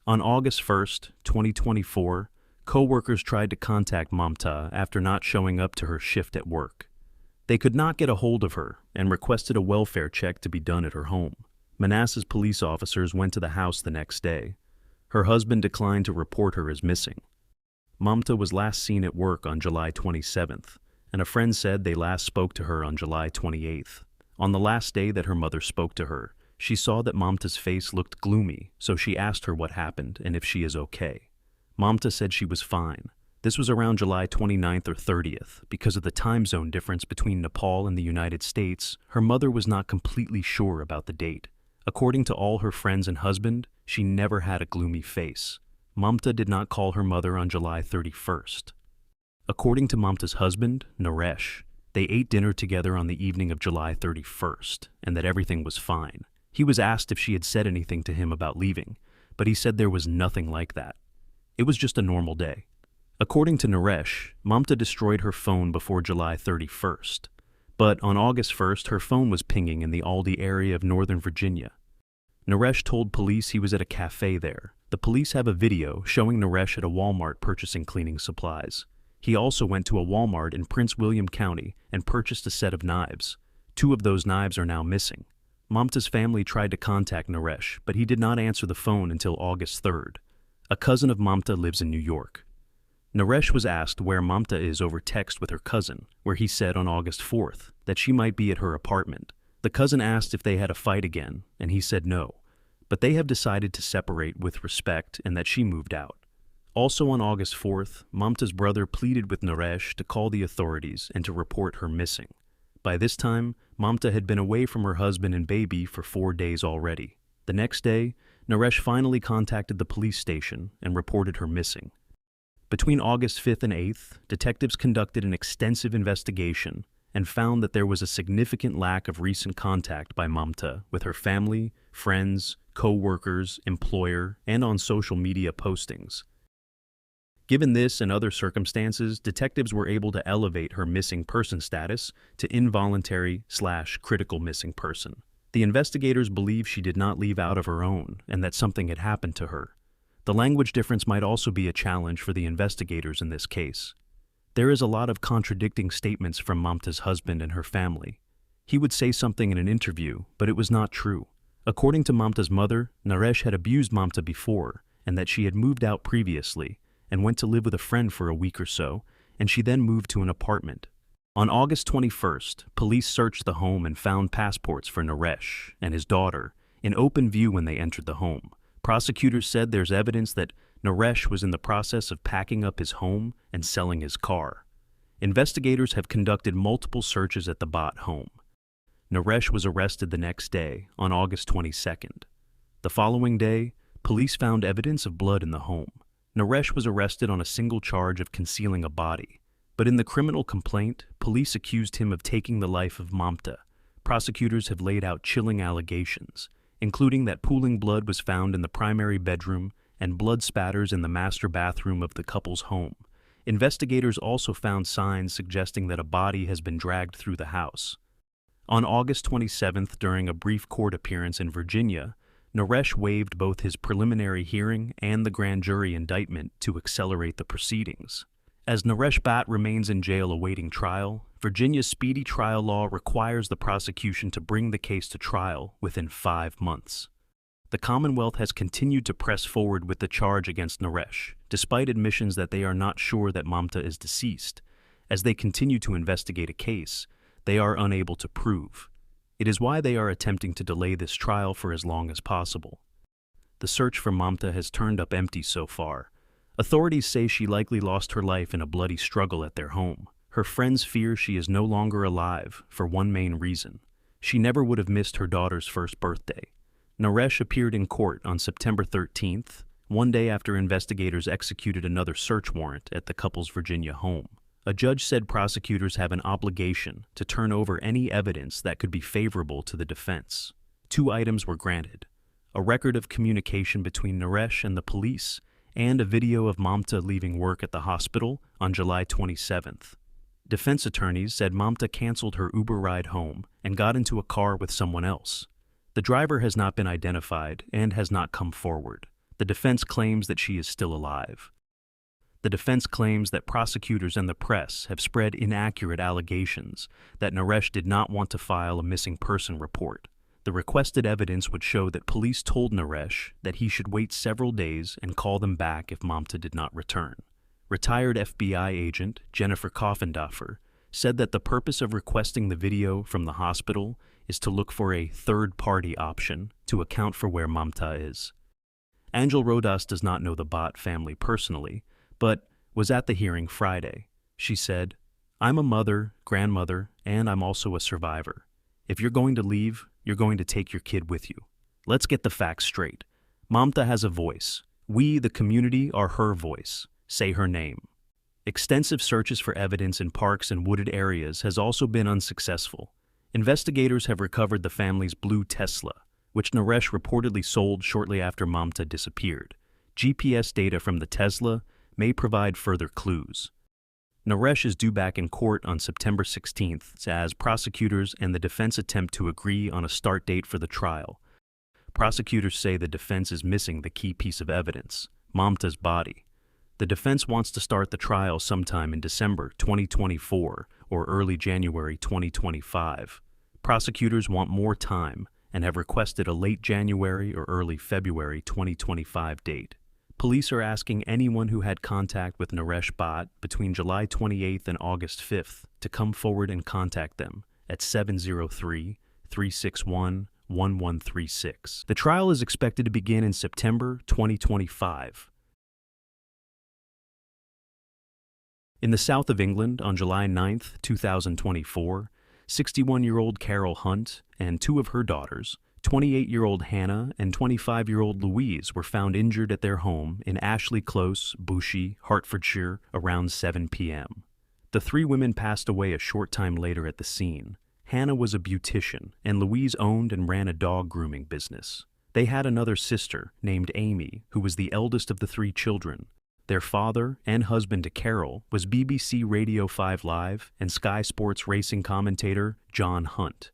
On August 1st, 2024, co-workers tried to contact Mamta after not showing up to her shift at work. They could not get a hold of her and requested a welfare check to be done at her home. Manassas police officers went to the house the next day. Her husband declined to report her as missing. Mamta was last seen at work on July 27th, and a friend said they last spoke to her on July 28th. On the last day that her mother spoke to her, she saw that Mamta's face looked gloomy, so she asked her what happened and if she is okay. Mamta said she was fine. This was around July 29th or 30th. Because of the time zone difference between Nepal and the United States, her mother was not completely sure about the date. According to all her friends and husband, she never had a gloomy face. Mamta did not call her mother on July 31st. According to Mamta's husband, Naresh, they ate dinner together on the evening of July 31st, and that everything was fine. He was asked if she had said anything to him about leaving, but he said there was nothing like that. It was just a normal day. According to Naresh, Mamta destroyed her phone before July 31st, but on August 1st her phone was pinging in the Aldi area of Northern Virginia. Naresh told police he was at a cafe there. The police have a video showing Naresh at a Walmart purchasing cleaning supplies. He also went to a Walmart in Prince William County and purchased a set of knives. 2 of those knives are now missing. Mamta's family tried to contact Naresh, but he did not answer the phone until August 3rd. A cousin of Mamta lives in New York. Naresh was asked where Mamta is over text with her cousin, where he said on August 4th that she might be at her apartment. The cousin asked if they had a fight again, and he said no, but they have decided to separate with respect and that she moved out. Also on August 4th, Mamta's brother pleaded with Naresh to call the authorities and to report her missing. By this time, Mamta had been away from her husband and baby for 4 days already. The next day, Naresh finally contacted the police station and reported her missing. Between August 5th and 8th, detectives conducted an extensive investigation and found that there was a significant lack of recent contact by Mamta with her family, friends, co-workers, employer, and on social media postings. Given this and other circumstances, detectives were able to elevate her missing person status to involuntary/critical missing person. The investigators believe she did not leave out of her own and that something had happened to her. The language difference might also be a challenge for the investigators in this case. There is a lot of contradicting statements from Mamta's husband and her family. He would say something in an interview, but it was not true. According to Mamta's mother, Naresh had abused Mamta before and that she had moved out previously and went to live with a friend for a week or so, and she then moved to an apartment. On August 21st, police searched the home and found passports for Naresh and his daughter in open view when they entered the home. Prosecutors said there's evidence that Naresh was in the process of packing up his home and selling his car. Investigators have conducted multiple searches at the Bhatt home. Naresh was arrested the next day, on August 22nd. The following day, police found evidence of blood in the home. Naresh was arrested on a single charge of concealing a body, but in the criminal complaint, police accused him of taking the life of Mamta. Prosecutors have laid out chilling allegations, including that pooling blood was found in the primary bedroom and blood spatters in the master bathroom of the couple's home. Investigators also found signs suggesting that a body has been dragged through the house. On August 27th, during a brief court appearance in Virginia, Naresh waived both his preliminary hearing and the grand jury indictment to accelerate the proceedings. As Naresh Bhatt remains in jail awaiting trial, Virginia's speedy trial law requires the prosecution to bring the case to trial within 5 months. The Commonwealth has continued to press forward with the charge against Naresh, despite admissions that they are not sure that Mamta is deceased. As they continue to investigate a case, they are unable to prove. It is why they are attempting to delay this trial for as long as possible. The search for Mamta has turned up empty so far. Authorities say she likely lost her life in a bloody struggle at their home. Her friends fear she is no longer alive for one main reason. She never would have missed her daughter's first birthday. Naresh appeared in court on September 13th, one day after investigators executed another search warrant at the couple's Virginia home. A judge said prosecutors have an obligation to turn over any evidence that could be favorable to the defense. 2 items were granted: a record of communication between Naresh and the police, and a video of Mamta leaving work at the hospital on July 27th. Defense attorneys said Mamta canceled her Uber ride home and got into a car with someone else. The driver has not been identified and has not come forward. The defense claims that she is still alive. The defense claims that prosecutors and the press have spread inaccurate allegations that Naresh did not want to file a missing person report. The requested evidence would show that police told Naresh that he should wait several days and call them back if Mamta did not return. Retired FBI agent Jennifer Koffendorfer said that the purpose of requesting the video from the hospital is to look for a third-party option to account for where Mamta is. Angel Rodas does not know the Bhatt family personally, but was at the hearing Friday. She said, "I'm a mother, grandmother, and I'm also a survivor. If you're going to leave, you're going to take your kid with you. Let's get the facts straight. Mamta has a voice. We, the community, are her voice. Say her name." Extensive searches for evidence in parks and wooded areas has also been unsuccessful. Investigators have recovered the family's blue Tesla, which Naresh reportedly sold shortly after Mamta disappeared. GPS data from the Tesla may provide further clues. Naresh is due back in court on September 16th as prosecutors and the defense attempt to agree on a start date for the trial. Prosecutors say the defense is missing the key piece of evidence, Mamta's body. The defense wants to start the trial sometime in December 2024 or early January 2025. Prosecutors want more time and have requested a late January or early February 2025 date. Police are asking anyone who had contact with Naresh Bhatt between July 28th and August 5th to come forward and contact them at 703-361-1136. The trial is expected to begin in September 2025. In the south of England, on July 9th, 2024, 61-year-old Carol Hunt and 2 of her daughters, 28-year-old Hannah and 25-year-old Louise, were found injured at their home in Ashley Close, Bushey, Hertfordshire, around 7 p.m. The 3 women passed away a short time later at the scene. Hannah was a beautician, and Louise owned and ran a dog grooming business. They had another sister named Amy, who was the eldest of the 3 children. Their father and husband to Carol was BBC Radio 5 Live and Sky Sports racing commentator John Hunt.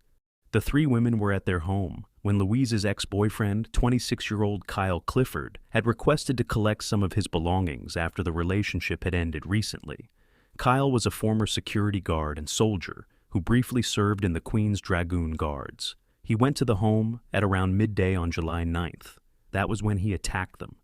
The 3 women were at their home when Louise's ex-boyfriend, 26-year-old Kyle Clifford, had requested to collect some of his belongings after the relationship had ended recently. Kyle was a former security guard and soldier who briefly served in the Queen's Dragoon Guards. He went to the home at around midday on July 9th. That was when he attacked them.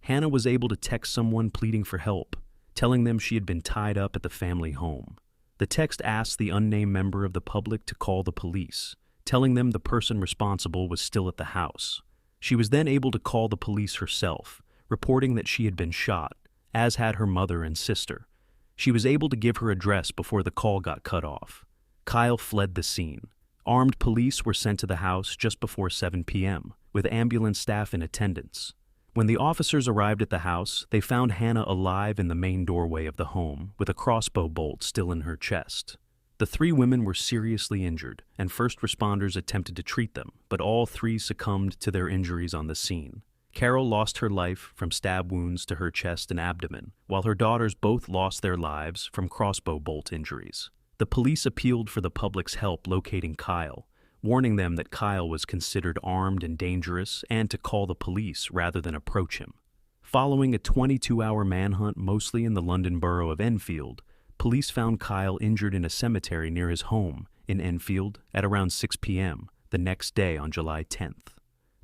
Hannah was able to text someone pleading for help, telling them she had been tied up at the family home. The text asked the unnamed member of the public to call the police, telling them the person responsible was still at the house. She was then able to call the police herself, reporting that she had been shot, as had her mother and sister. She was able to give her address before the call got cut off. Kyle fled the scene. Armed police were sent to the house just before 7 p.m., with ambulance staff in attendance. When the officers arrived at the house, they found Hannah alive in the main doorway of the home, with a crossbow bolt still in her chest. The 3 women were seriously injured, and first responders attempted to treat them, but all 3 succumbed to their injuries on the scene. Carol lost her life from stab wounds to her chest and abdomen, while her daughters both lost their lives from crossbow bolt injuries. The police appealed for the public's help locating Kyle, warning them that Kyle was considered armed and dangerous and to call the police rather than approach him. Following a 22-hour manhunt mostly in the London borough of Enfield, police found Kyle injured in a cemetery near his home in Enfield at around 6 p.m. the next day on July 10th.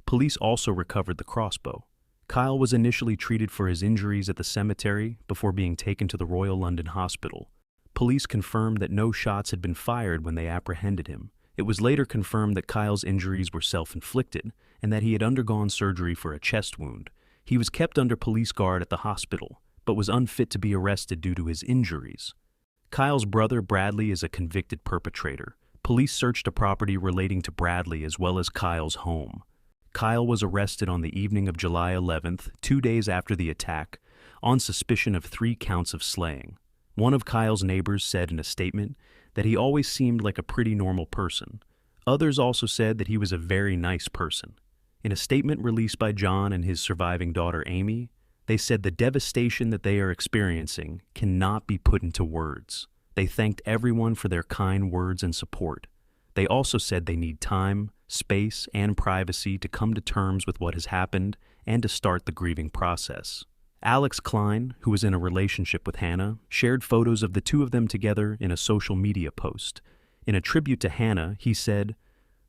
Police also recovered the crossbow. Kyle was initially treated for his injuries at the cemetery before being taken to the Royal London Hospital. Police confirmed that no shots had been fired when they apprehended him. It was later confirmed that Kyle's injuries were self-inflicted and that he had undergone surgery for a chest wound. He was kept under police guard at the hospital, but was unfit to be arrested due to his injuries. Kyle's brother Bradley is a convicted perpetrator. Police searched a property relating to Bradley as well as Kyle's home. Kyle was arrested on the evening of July 11th, 2 days after the attack, on suspicion of 3 counts of slaying. One of Kyle's neighbors said in a statement that he always seemed like a pretty normal person. Others also said that he was a very nice person. In a statement released by John and his surviving daughter Amy, they said the devastation that they are experiencing cannot be put into words. They thanked everyone for their kind words and support. They also said they need time, space, and privacy to come to terms with what has happened and to start the grieving process. Alex Klein, who was in a relationship with Hannah, shared photos of the two of them together in a social media post. In a tribute to Hannah, he said,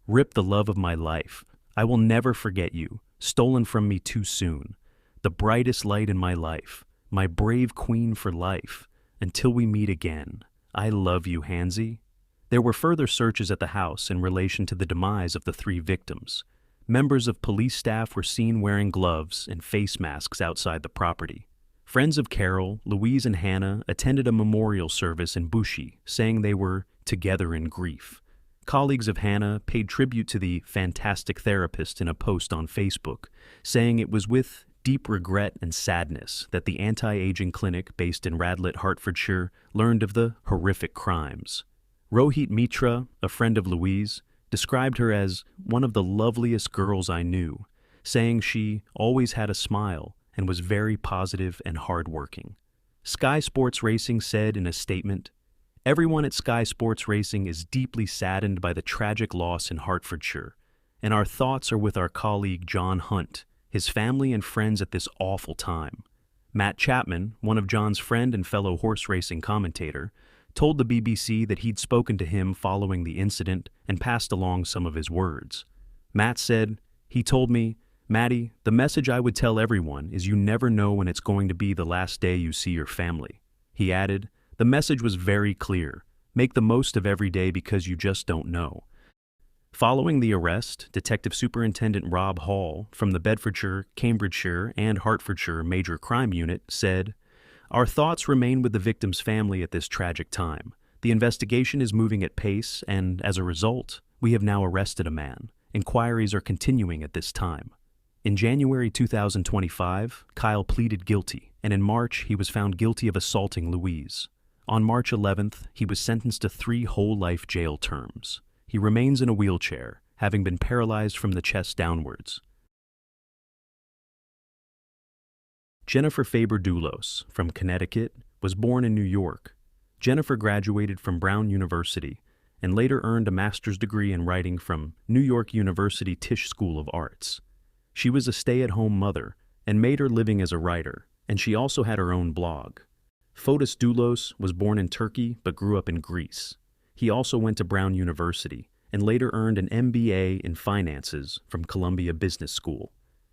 "Rip the love of my life. I will never forget you, stolen from me too soon. The brightest light in my life, my brave queen for life. Until we meet again. I love you, Hansy." There were further searches at the house in relation to the demise of the 3 victims. Members of police staff were seen wearing gloves and face masks outside the property. Friends of Carol, Louise, and Hannah attended a memorial service in Bushi, saying they were together in grief. Colleagues of Hannah paid tribute to the fantastic therapist in a post on Facebook, saying it was with deep regret and sadness that the anti-aging clinic based in Radlett, Hertfordshire, learned of the horrific crimes. Rohit Mitra, a friend of Louise, described her as one of the loveliest girls I knew, saying she always had a smile and was very positive and hardworking. Sky Sports Racing said in a statement, "Everyone at Sky Sports Racing is deeply saddened by the tragic loss in Hertfordshire, and our thoughts are with our colleague John Hunt, his family and friends at this awful time." Matt Chapman, one of John's friend and fellow horse racing commentator, told the BBC that he'd spoken to him following the incident and passed along some of his words. Matt said, "He told me, 'Matty, the message I would tell everyone is you never know when it's going to be the last day you see your family.' He added, 'The message was very clear. Make the most of every day because you just don't know.'" Following the arrest, Detective Superintendent Rob Hall from the Bedfordshire, Cambridgeshire, and Hertfordshire Major Crime Unit said, "Our thoughts remain with the victim's family at this tragic time. The investigation is moving at pace, and as a result, we have now arrested a man. Inquiries are continuing at this time." In January 2025, Kyle pleaded guilty, and in March he was found guilty of assaulting Louise. On March 11th, he was sentenced to 3 whole-life jail terms. He remains in a wheelchair, having been paralyzed from the chest downwards. Jennifer Faber Dulos, from Connecticut, was born in New York. Jennifer graduated from Brown University and later earned a master's degree in writing from New York University Tisch School of Arts. She was a stay-at-home mother and made her living as a writer, and she also had her own blog. Fotis Dulos was born in Turkey but grew up in Greece. He also went to Brown University and later earned an MBA in finances from Columbia Business School.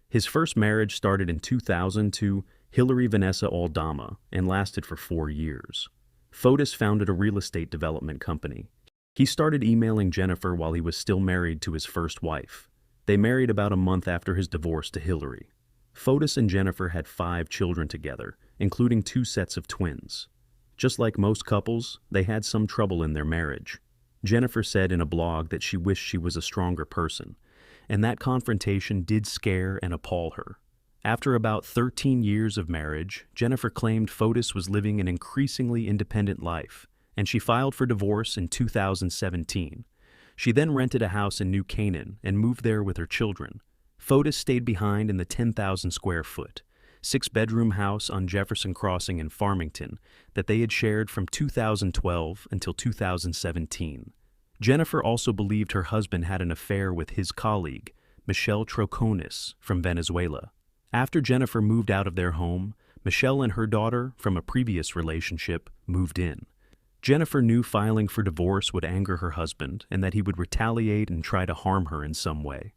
His first marriage started in 2000 to Hilary Vanessa Aldama and lasted for 4 years. Fotis founded a real estate development company. He started emailing Jennifer while he was still married to his first wife. They married about a month after his divorce to Hilary. Fotis and Jennifer had 5 children together, including 2 sets of twins. Just like most couples, they had some trouble in their marriage. Jennifer said in a blog that she wished she was a stronger person, and that confrontation did scare and appall her. After about 13 years of marriage, Jennifer claimed Fotis was living an increasingly independent life, and she filed for divorce in 2017. She then rented a house in New Canaan and moved there with her children. Fotis stayed behind in the 10,000 square foot, 6-bedroom house on Jefferson Crossing in Farmington that they had shared from 2012 until 2017. Jennifer also believed her husband had an affair with his colleague, Michelle Troconis, from Venezuela. After Jennifer moved out of their home, Michelle and her daughter, from a previous relationship, moved in. Jennifer knew filing for divorce would anger her husband and that he would retaliate and try to harm her in some way.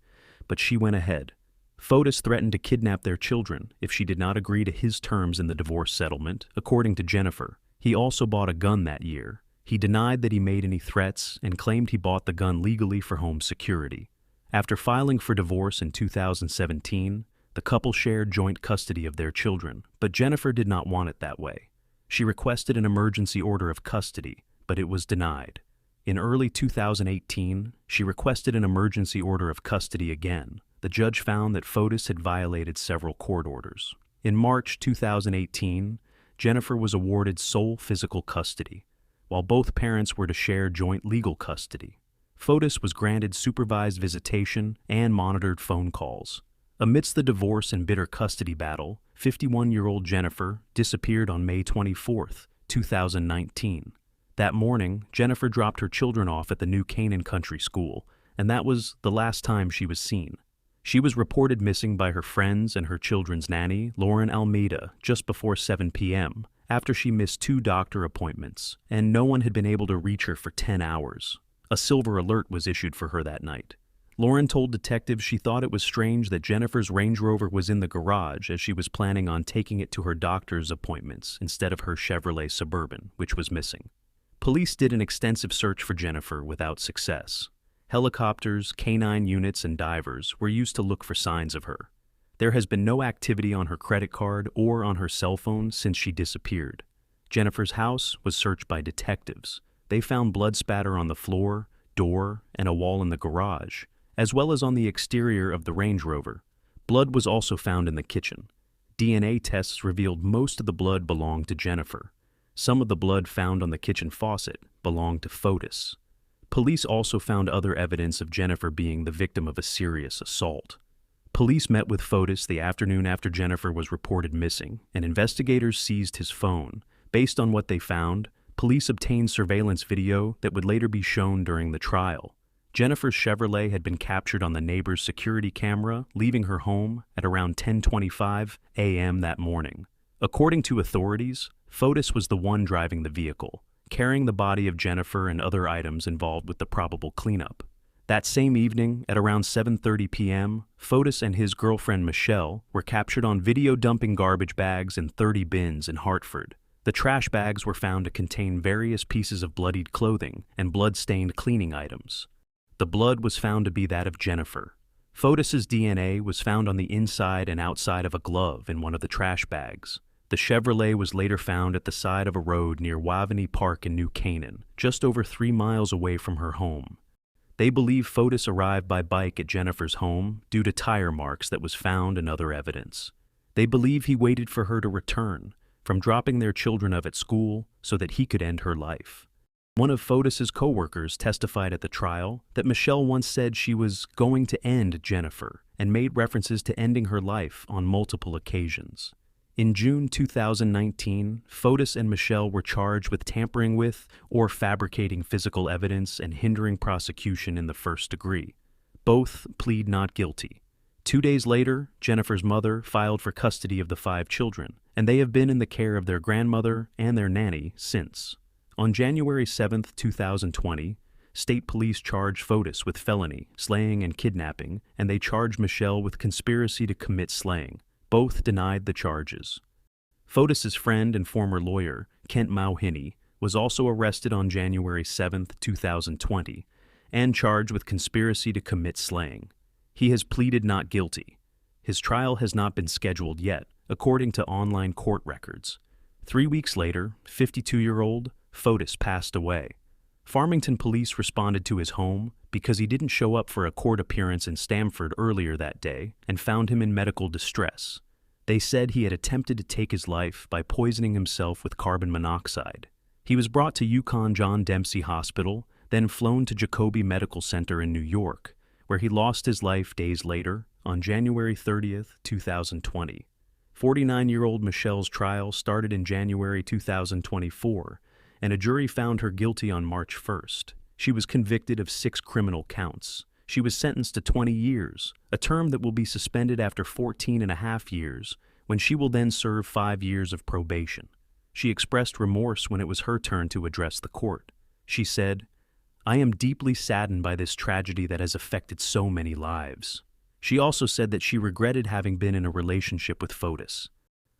But she went ahead. Fotis threatened to kidnap their children if she did not agree to his terms in the divorce settlement, according to Jennifer. He also bought a gun that year. He denied that he made any threats and claimed he bought the gun legally for home security. After filing for divorce in 2017, the couple shared joint custody of their children, but Jennifer did not want it that way. She requested an emergency order of custody, but it was denied. In early 2018, she requested an emergency order of custody again. The judge found that Fotis had violated several court orders. In March 2018, Jennifer was awarded sole physical custody, while both parents were to share joint legal custody. Fotis was granted supervised visitation and monitored phone calls. Amidst the divorce and bitter custody battle, 51-year-old Jennifer disappeared on May 24, 2019. That morning, Jennifer dropped her children off at the New Canaan Country School, and that was the last time she was seen. She was reported missing by her friends and her children's nanny, Lauren Almeida, just before 7 p.m., after she missed 2 doctor appointments, and no one had been able to reach her for 10 hours. A silver alert was issued for her that night. Lauren told detectives she thought it was strange that Jennifer's Range Rover was in the garage as she was planning on taking it to her doctor's appointments instead of her Chevrolet Suburban, which was missing. Police did an extensive search for Jennifer without success. Helicopters, canine units, and divers were used to look for signs of her. There has been no activity on her credit card or on her cell phone since she disappeared. Jennifer's house was searched by detectives. They found blood spatter on the floor, door, and a wall in the garage, as well as on the exterior of the Range Rover. Blood was also found in the kitchen. DNA tests revealed most of the blood belonged to Jennifer. Some of the blood found on the kitchen faucet belonged to Fotis. Police also found other evidence of Jennifer being the victim of a serious assault. Police met with Fotis the afternoon after Jennifer was reported missing, and investigators seized his phone. Based on what they found, police obtained surveillance video that would later be shown during the trial. Jennifer's Chevrolet had been captured on the neighbor's security camera, leaving her home at around 10:25 a.m. that morning. According to authorities, Fotis was the one driving the vehicle, carrying the body of Jennifer and other items involved with the probable cleanup. That same evening, at around 7:30 p.m., Fotis and his girlfriend Michelle were captured on video dumping garbage bags in 30 bins in Hartford. The trash bags were found to contain various pieces of bloodied clothing and blood-stained cleaning items. The blood was found to be that of Jennifer. Fotis's DNA was found on the inside and outside of a glove in one of the trash bags. The Chevrolet was later found at the side of a road near Waveny Park in New Canaan, just over 3 miles away from her home. They believe Fotis arrived by bike at Jennifer's home due to tire marks that was found and other evidence. They believe he waited for her to return, from dropping their children off at school so that he could end her life. One of Fotis's co-workers testified at the trial that Michelle once said she was going to end Jennifer and made references to ending her life on multiple occasions. In June 2019, Fotis and Michelle were charged with tampering with or fabricating physical evidence and hindering prosecution in the first degree. Both plead not guilty. 2 days later, Jennifer's mother filed for custody of the 5 children, and they have been in the care of their grandmother and their nanny since. On January 7, 2020, state police charged Fotis with felony, slaying, and kidnapping, and they charged Michelle with conspiracy to commit slaying. Both denied the charges. Fotis's friend and former lawyer, Kent Mauhinney, was also arrested on January 7, 2020, and charged with conspiracy to commit slaying. He has pleaded not guilty. His trial has not been scheduled yet, according to online court records. 3 weeks later, 52-year-old Fotis passed away. Farmington police responded to his home because he didn't show up for a court appearance in Stamford earlier that day and found him in medical distress. They said he had attempted to take his life by poisoning himself with carbon monoxide. He was brought to Yukon John Dempsey Hospital, then flown to Jacobi Medical Center in New York, where he lost his life days later on January 30, 2020. 49-year-old Michelle's trial started in January 2024, and a jury found her guilty on March 1st. She was convicted of 6 criminal counts. She was sentenced to 20 years, a term that will be suspended after 14.5 years, when she will then serve 5 years of probation. She expressed remorse when it was her turn to address the court. She said, "I am deeply saddened by this tragedy that has affected so many lives." She also said that she regretted having been in a relationship with Fotis.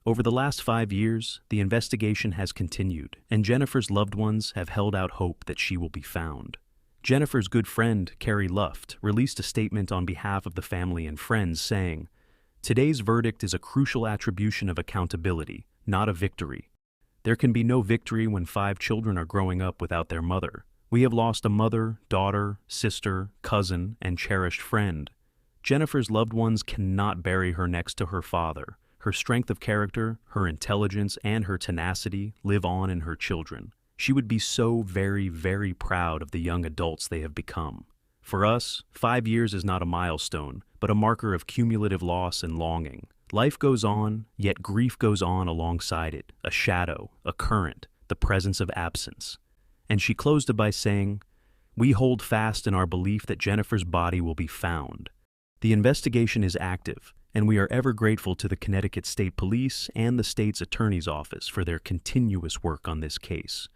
Over the last 5 years, the investigation has continued, and Jennifer's loved ones have held out hope that she will be found. Jennifer's good friend, Carrie Luft, released a statement on behalf of the family and friends saying, "Today's verdict is a crucial attribution of accountability, not a victory. There can be no victory when 5 children are growing up without their mother. We have lost a mother, daughter, sister, cousin, and cherished friend. Jennifer's loved ones cannot bury her next to her father. Her strength of character, her intelligence, and her tenacity live on in her children. She would be so very, very proud of the young adults they have become. For us, 5 years is not a milestone, but a marker of cumulative loss and longing. Life goes on, yet grief goes on alongside it, a shadow, a current, the presence of absence. And she closed it by saying, "We hold fast in our belief that Jennifer's body will be found. The investigation is active, and we are ever grateful to the Connecticut State Police and the state's attorney's office for their continuous work on this case."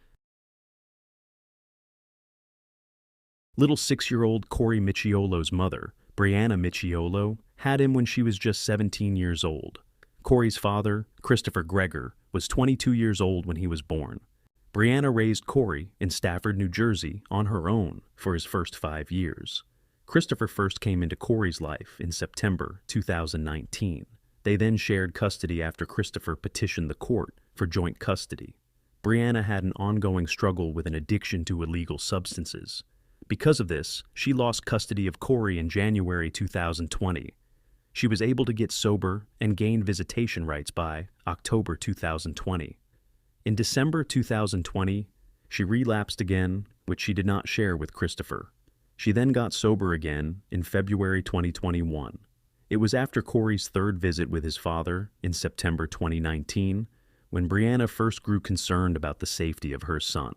Little 6-year-old Cory Micciolo's mother, Brianna Micciolo, had him when she was just 17 years old. Cory's father, Christopher Gregor, was 22 years old when he was born. Brianna raised Cory in Stafford, New Jersey, on her own for his first 5 years. Christopher first came into Cory's life in September 2019. They then shared custody after Christopher petitioned the court for joint custody. Brianna had an ongoing struggle with an addiction to illegal substances. Because of this, she lost custody of Cory in January 2020. She was able to get sober and gain visitation rights by October 2020. In December 2020, she relapsed again, which she did not share with Christopher. She then got sober again in February 2021. It was after Cory's third visit with his father in September 2019 when Brianna first grew concerned about the safety of her son.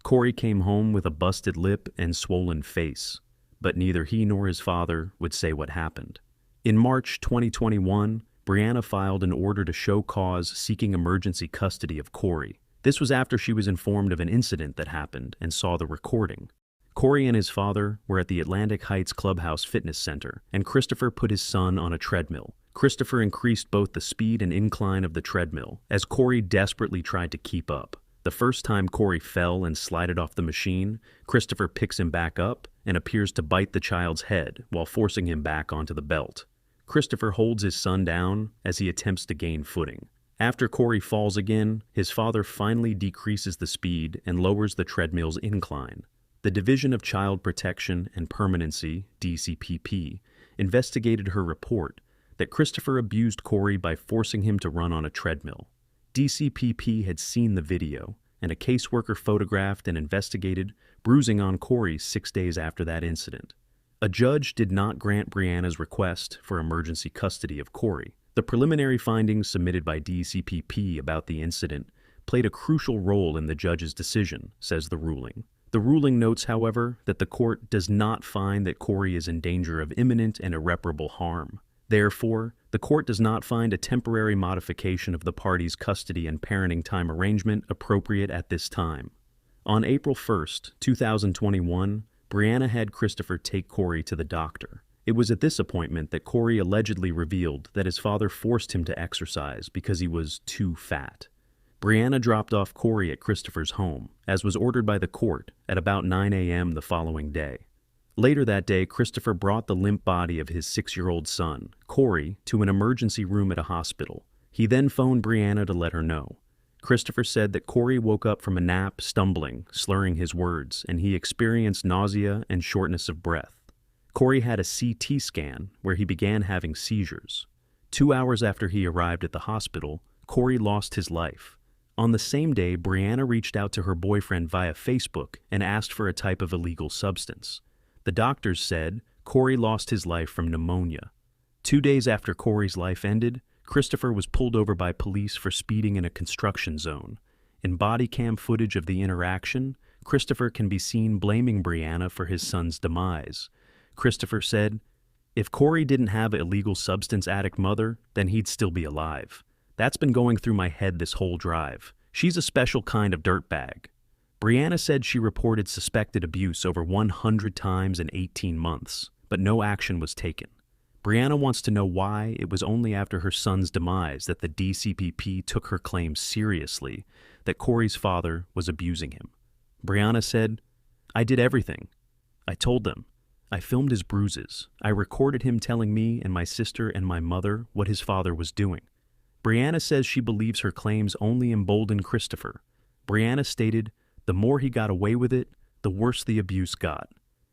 Cory came home with a busted lip and swollen face, but neither he nor his father would say what happened. In March 2021, Brianna filed an order to show cause seeking emergency custody of Cory. This was after she was informed of an incident that happened and saw the recording. Cory and his father were at the Atlantic Heights Clubhouse Fitness Center, and Christopher put his son on a treadmill. Christopher increased both the speed and incline of the treadmill as Cory desperately tried to keep up. The first time Cory fell and slided off the machine, Christopher picks him back up and appears to bite the child's head while forcing him back onto the belt. Christopher holds his son down as he attempts to gain footing. After Cory falls again, his father finally decreases the speed and lowers the treadmill's incline. The Division of Child Protection and Permanency, DCPP, investigated her report that Christopher abused Cory by forcing him to run on a treadmill. DCPP had seen the video, and a caseworker photographed and investigated bruising on Cory 6 days after that incident. A judge did not grant Brianna's request for emergency custody of Cory. The preliminary findings submitted by DCPP about the incident played a crucial role in the judge's decision, says the ruling. The ruling notes, however, that the court does not find that Cory is in danger of imminent and irreparable harm. Therefore, the court does not find a temporary modification of the parties' custody and parenting time arrangement appropriate at this time. On April 1st, 2021, Brianna had Christopher take Cory to the doctor. It was at this appointment that Cory allegedly revealed that his father forced him to exercise because he was too fat. Brianna dropped off Cory at Christopher's home, as was ordered by the court, at about 9 a.m. the following day. Later that day, Christopher brought the limp body of his 6-year-old son, Cory, to an emergency room at a hospital. He then phoned Brianna to let her know. Christopher said that Cory woke up from a nap, stumbling, slurring his words, and he experienced nausea and shortness of breath. Cory had a CT scan where he began having seizures. 2 hours after he arrived at the hospital, Cory lost his life. On the same day, Brianna reached out to her boyfriend via Facebook and asked for a type of illegal substance. The doctors said Cory lost his life from pneumonia. 2 days after Cory's life ended, Christopher was pulled over by police for speeding in a construction zone. In body cam footage of the interaction, Christopher can be seen blaming Brianna for his son's demise. Christopher said, "If Cory didn't have an illegal substance addict mother, then he'd still be alive. That's been going through my head this whole drive. She's a special kind of dirtbag." Brianna said she reported suspected abuse over 100 times in 18 months, but no action was taken. Brianna wants to know why it was only after her son's demise that the DCPP took her claims seriously that Cory's father was abusing him. Brianna said, "I did everything. I told them. I filmed his bruises. I recorded him telling me and my sister and my mother what his father was doing. Brianna says she believes her claims only embolden Christopher. Brianna stated, "The more he got away with it, the worse the abuse got.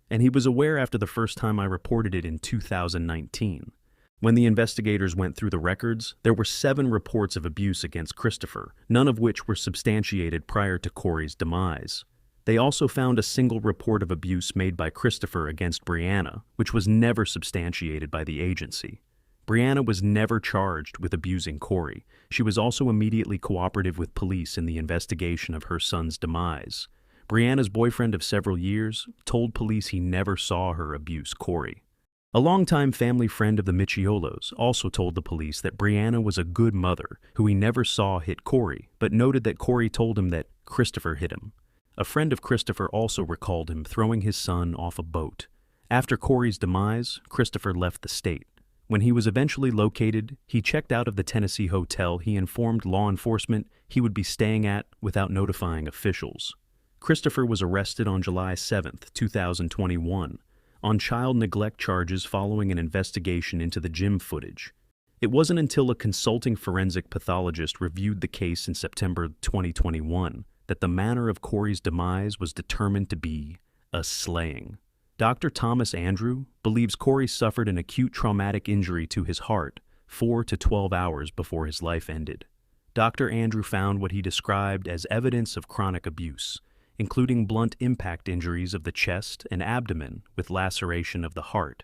And he was aware after the first time I reported it in 2019. When the investigators went through the records, there were 7 reports of abuse against Christopher, none of which were substantiated prior to Corey's demise. They also found a single report of abuse made by Christopher against Brianna, which was never substantiated by the agency. Brianna was never charged with abusing Corey. She was also immediately cooperative with police in the investigation of her son's demise. Brianna's boyfriend of several years told police he never saw her abuse Corey. A longtime family friend of the Micciolos also told the police that Brianna was a good mother who he never saw hit Corey, but noted that Corey told him that Christopher hit him. A friend of Christopher also recalled him throwing his son off a boat. After Corey's demise, Christopher left the state. When he was eventually located, he checked out of the Tennessee hotel he informed law enforcement he would be staying at without notifying officials. Christopher was arrested on July 7, 2021, on child neglect charges following an investigation into the gym footage. It wasn't until a consulting forensic pathologist reviewed the case in September 2021 that the manner of Corey's demise was determined to be a slaying. Dr. Thomas Andrew believes Corey suffered an acute traumatic injury to his heart 4 to 12 hours before his life ended. Dr. Andrew found what he described as evidence of chronic abuse, including blunt impact injuries of the chest and abdomen with laceration of the heart,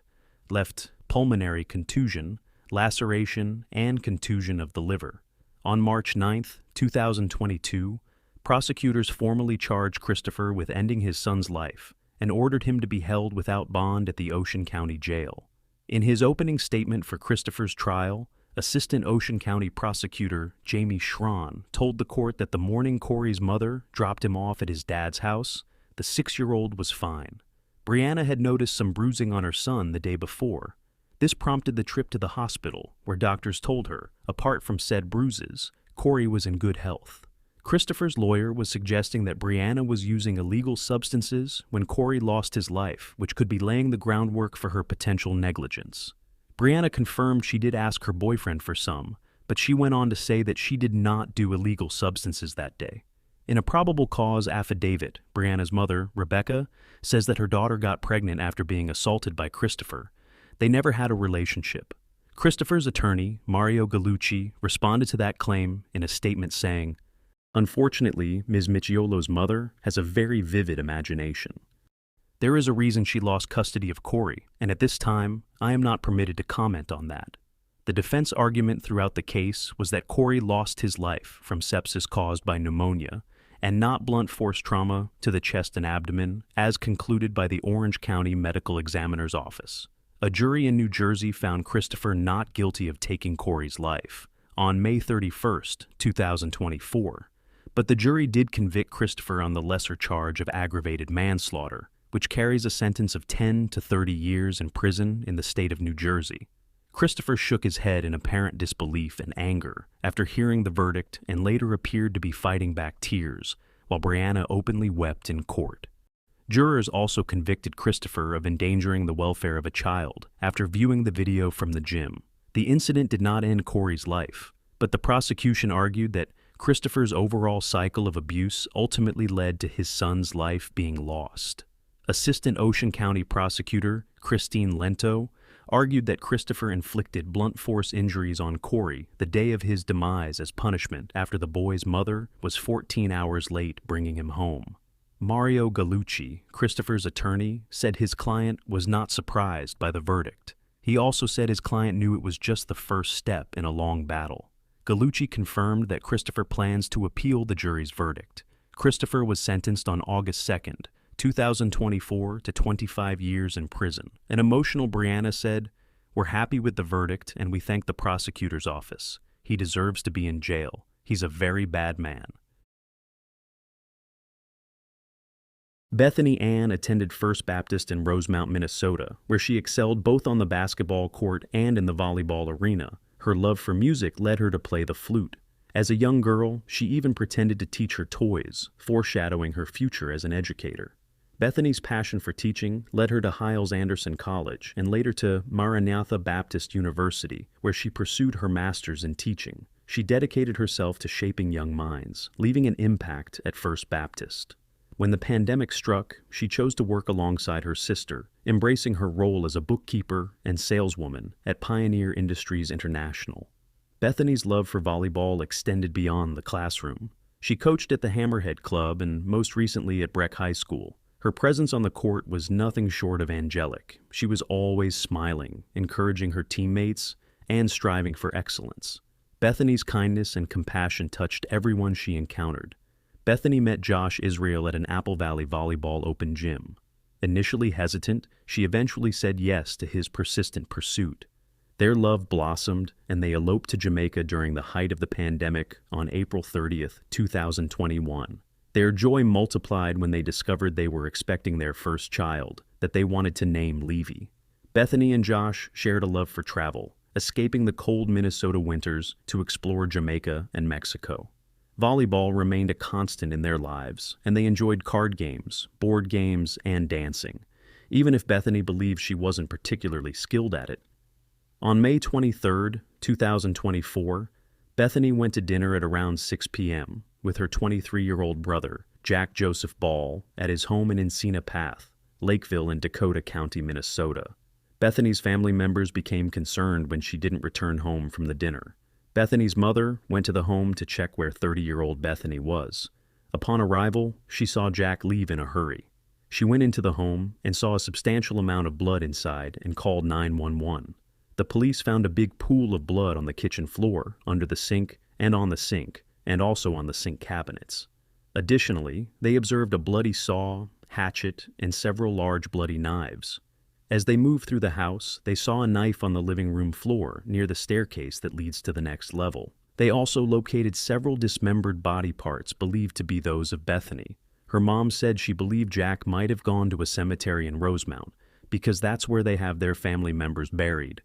left pulmonary contusion, laceration, and contusion of the liver. On March 9, 2022, prosecutors formally charged Christopher with ending his son's life and ordered him to be held without bond at the Ocean County Jail. In his opening statement for Christopher's trial, Assistant Ocean County Prosecutor Jamie Schron told the court that the morning Corey's mother dropped him off at his dad's house, the 6-year-old was fine. Brianna had noticed some bruising on her son the day before. This prompted the trip to the hospital, where doctors told her, apart from said bruises, Corey was in good health. Christopher's lawyer was suggesting that Brianna was using illegal substances when Corey lost his life, which could be laying the groundwork for her potential negligence. Brianna confirmed she did ask her boyfriend for some, but she went on to say that she did not do illegal substances that day. In a probable cause affidavit, Brianna's mother, Rebecca, says that her daughter got pregnant after being assaulted by Christopher. They never had a relationship. Christopher's attorney, Mario Gallucci, responded to that claim in a statement saying, "Unfortunately, Ms. Micciolo's mother has a very vivid imagination. There is a reason she lost custody of Corey, and at this time, I am not permitted to comment on that." The defense argument throughout the case was that Corey lost his life from sepsis caused by pneumonia, and not blunt force trauma to the chest and abdomen, as concluded by the Orange County Medical Examiner's Office. A jury in New Jersey found Christopher not guilty of taking Corey's life on May 31, 2024. But the jury did convict Christopher on the lesser charge of aggravated manslaughter, which carries a sentence of 10 to 30 years in prison in the state of New Jersey. Christopher shook his head in apparent disbelief and anger after hearing the verdict and later appeared to be fighting back tears, while Brianna openly wept in court. Jurors also convicted Christopher of endangering the welfare of a child after viewing the video from the gym. The incident did not end Corey's life, but the prosecution argued that Christopher's overall cycle of abuse ultimately led to his son's life being lost. Assistant Ocean County Prosecutor Christine Lento argued that Christopher inflicted blunt force injuries on Corey the day of his demise as punishment after the boy's mother was 14 hours late bringing him home. Mario Gallucci, Christopher's attorney, said his client was not surprised by the verdict. He also said his client knew it was just the first step in a long battle. Gallucci confirmed that Christopher plans to appeal the jury's verdict. Christopher was sentenced on August 2nd, 2024 to 25 years in prison. An emotional Brianna said, "We're happy with the verdict and we thank the prosecutor's office. He deserves to be in jail. He's a very bad man." Bethany Ann attended First Baptist in Rosemount, Minnesota, where she excelled both on the basketball court and in the volleyball arena. Her love for music led her to play the flute. As a young girl, she even pretended to teach her toys, foreshadowing her future as an educator. Bethany's passion for teaching led her to Hyles-Anderson College and later to Maranatha Baptist University, where she pursued her master's in teaching. She dedicated herself to shaping young minds, leaving an impact at First Baptist. When the pandemic struck, she chose to work alongside her sister, embracing her role as a bookkeeper and saleswoman at Pioneer Industries International. Bethany's love for volleyball extended beyond the classroom. She coached at the Hammerhead Club and most recently at Breck High School. Her presence on the court was nothing short of angelic. She was always smiling, encouraging her teammates, and striving for excellence. Bethany's kindness and compassion touched everyone she encountered. Bethany met Josh Israel at an Apple Valley Volleyball Open Gym. Initially hesitant, she eventually said yes to his persistent pursuit. Their love blossomed, and they eloped to Jamaica during the height of the pandemic on April 30th, 2021. Their joy multiplied when they discovered they were expecting their first child, that they wanted to name Levy. Bethany and Josh shared a love for travel, escaping the cold Minnesota winters to explore Jamaica and Mexico. Volleyball remained a constant in their lives, and they enjoyed card games, board games, and dancing, even if Bethany believed she wasn't particularly skilled at it. On May 23, 2024, Bethany went to dinner at around 6 p.m. with her 23-year-old brother, Jack Joseph Ball, at his home in Encina Path, Lakeville in Dakota County, Minnesota. Bethany's family members became concerned when she didn't return home from the dinner. Bethany's mother went to the home to check where 30-year-old Bethany was. Upon arrival, she saw Jack leave in a hurry. She went into the home and saw a substantial amount of blood inside and called 911. The police found a big pool of blood on the kitchen floor, under the sink, and on the sink, and also on the sink cabinets. Additionally, they observed a bloody saw, hatchet, and several large bloody knives. As they moved through the house, they saw a knife on the living room floor near the staircase that leads to the next level. They also located several dismembered body parts believed to be those of Bethany. Her mom said she believed Jack might have gone to a cemetery in Rosemount, because that's where they have their family members buried.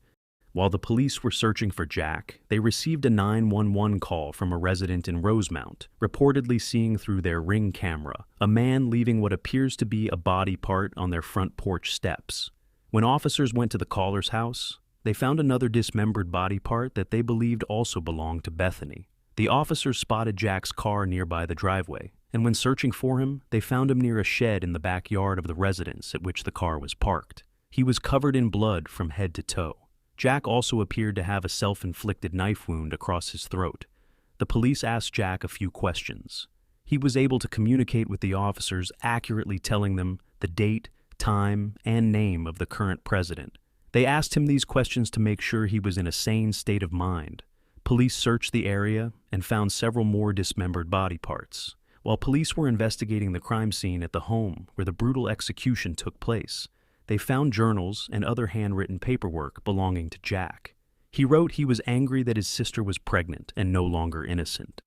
While the police were searching for Jack, they received a 911 call from a resident in Rosemount, reportedly seeing through their Ring camera a man leaving what appears to be a body part on their front porch steps. When officers went to the caller's house, they found another dismembered body part that they believed also belonged to Bethany. The officers spotted Jack's car nearby the driveway, and when searching for him, they found him near a shed in the backyard of the residence at which the car was parked. He was covered in blood from head to toe. Jack also appeared to have a self-inflicted knife wound across his throat. The police asked Jack a few questions. He was able to communicate with the officers, accurately telling them the date, time, and name of the current president. They asked him these questions to make sure he was in a sane state of mind. Police searched the area and found several more dismembered body parts. While police were investigating the crime scene at the home where the brutal execution took place, they found journals and other handwritten paperwork belonging to Jack. He wrote he was angry that his sister was pregnant and no longer innocent.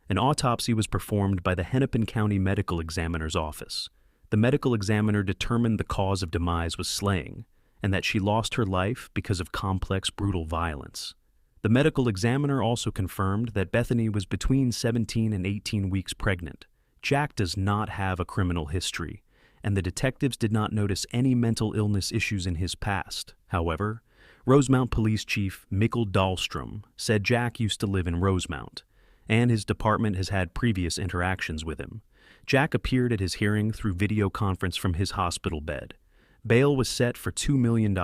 An autopsy was performed by the Hennepin County Medical Examiner's Office. The medical examiner determined the cause of demise was slaying, and that she lost her life because of complex, brutal violence. The medical examiner also confirmed that Bethany was between 17 and 18 weeks pregnant. Jack does not have a criminal history, and the detectives did not notice any mental illness issues in his past. However, Rosemount Police Chief Mikkel Dahlstrom said Jack used to live in Rosemount, and his department has had previous interactions with him. Jack appeared at his hearing through video conference from his hospital bed. Bail was set for $2 million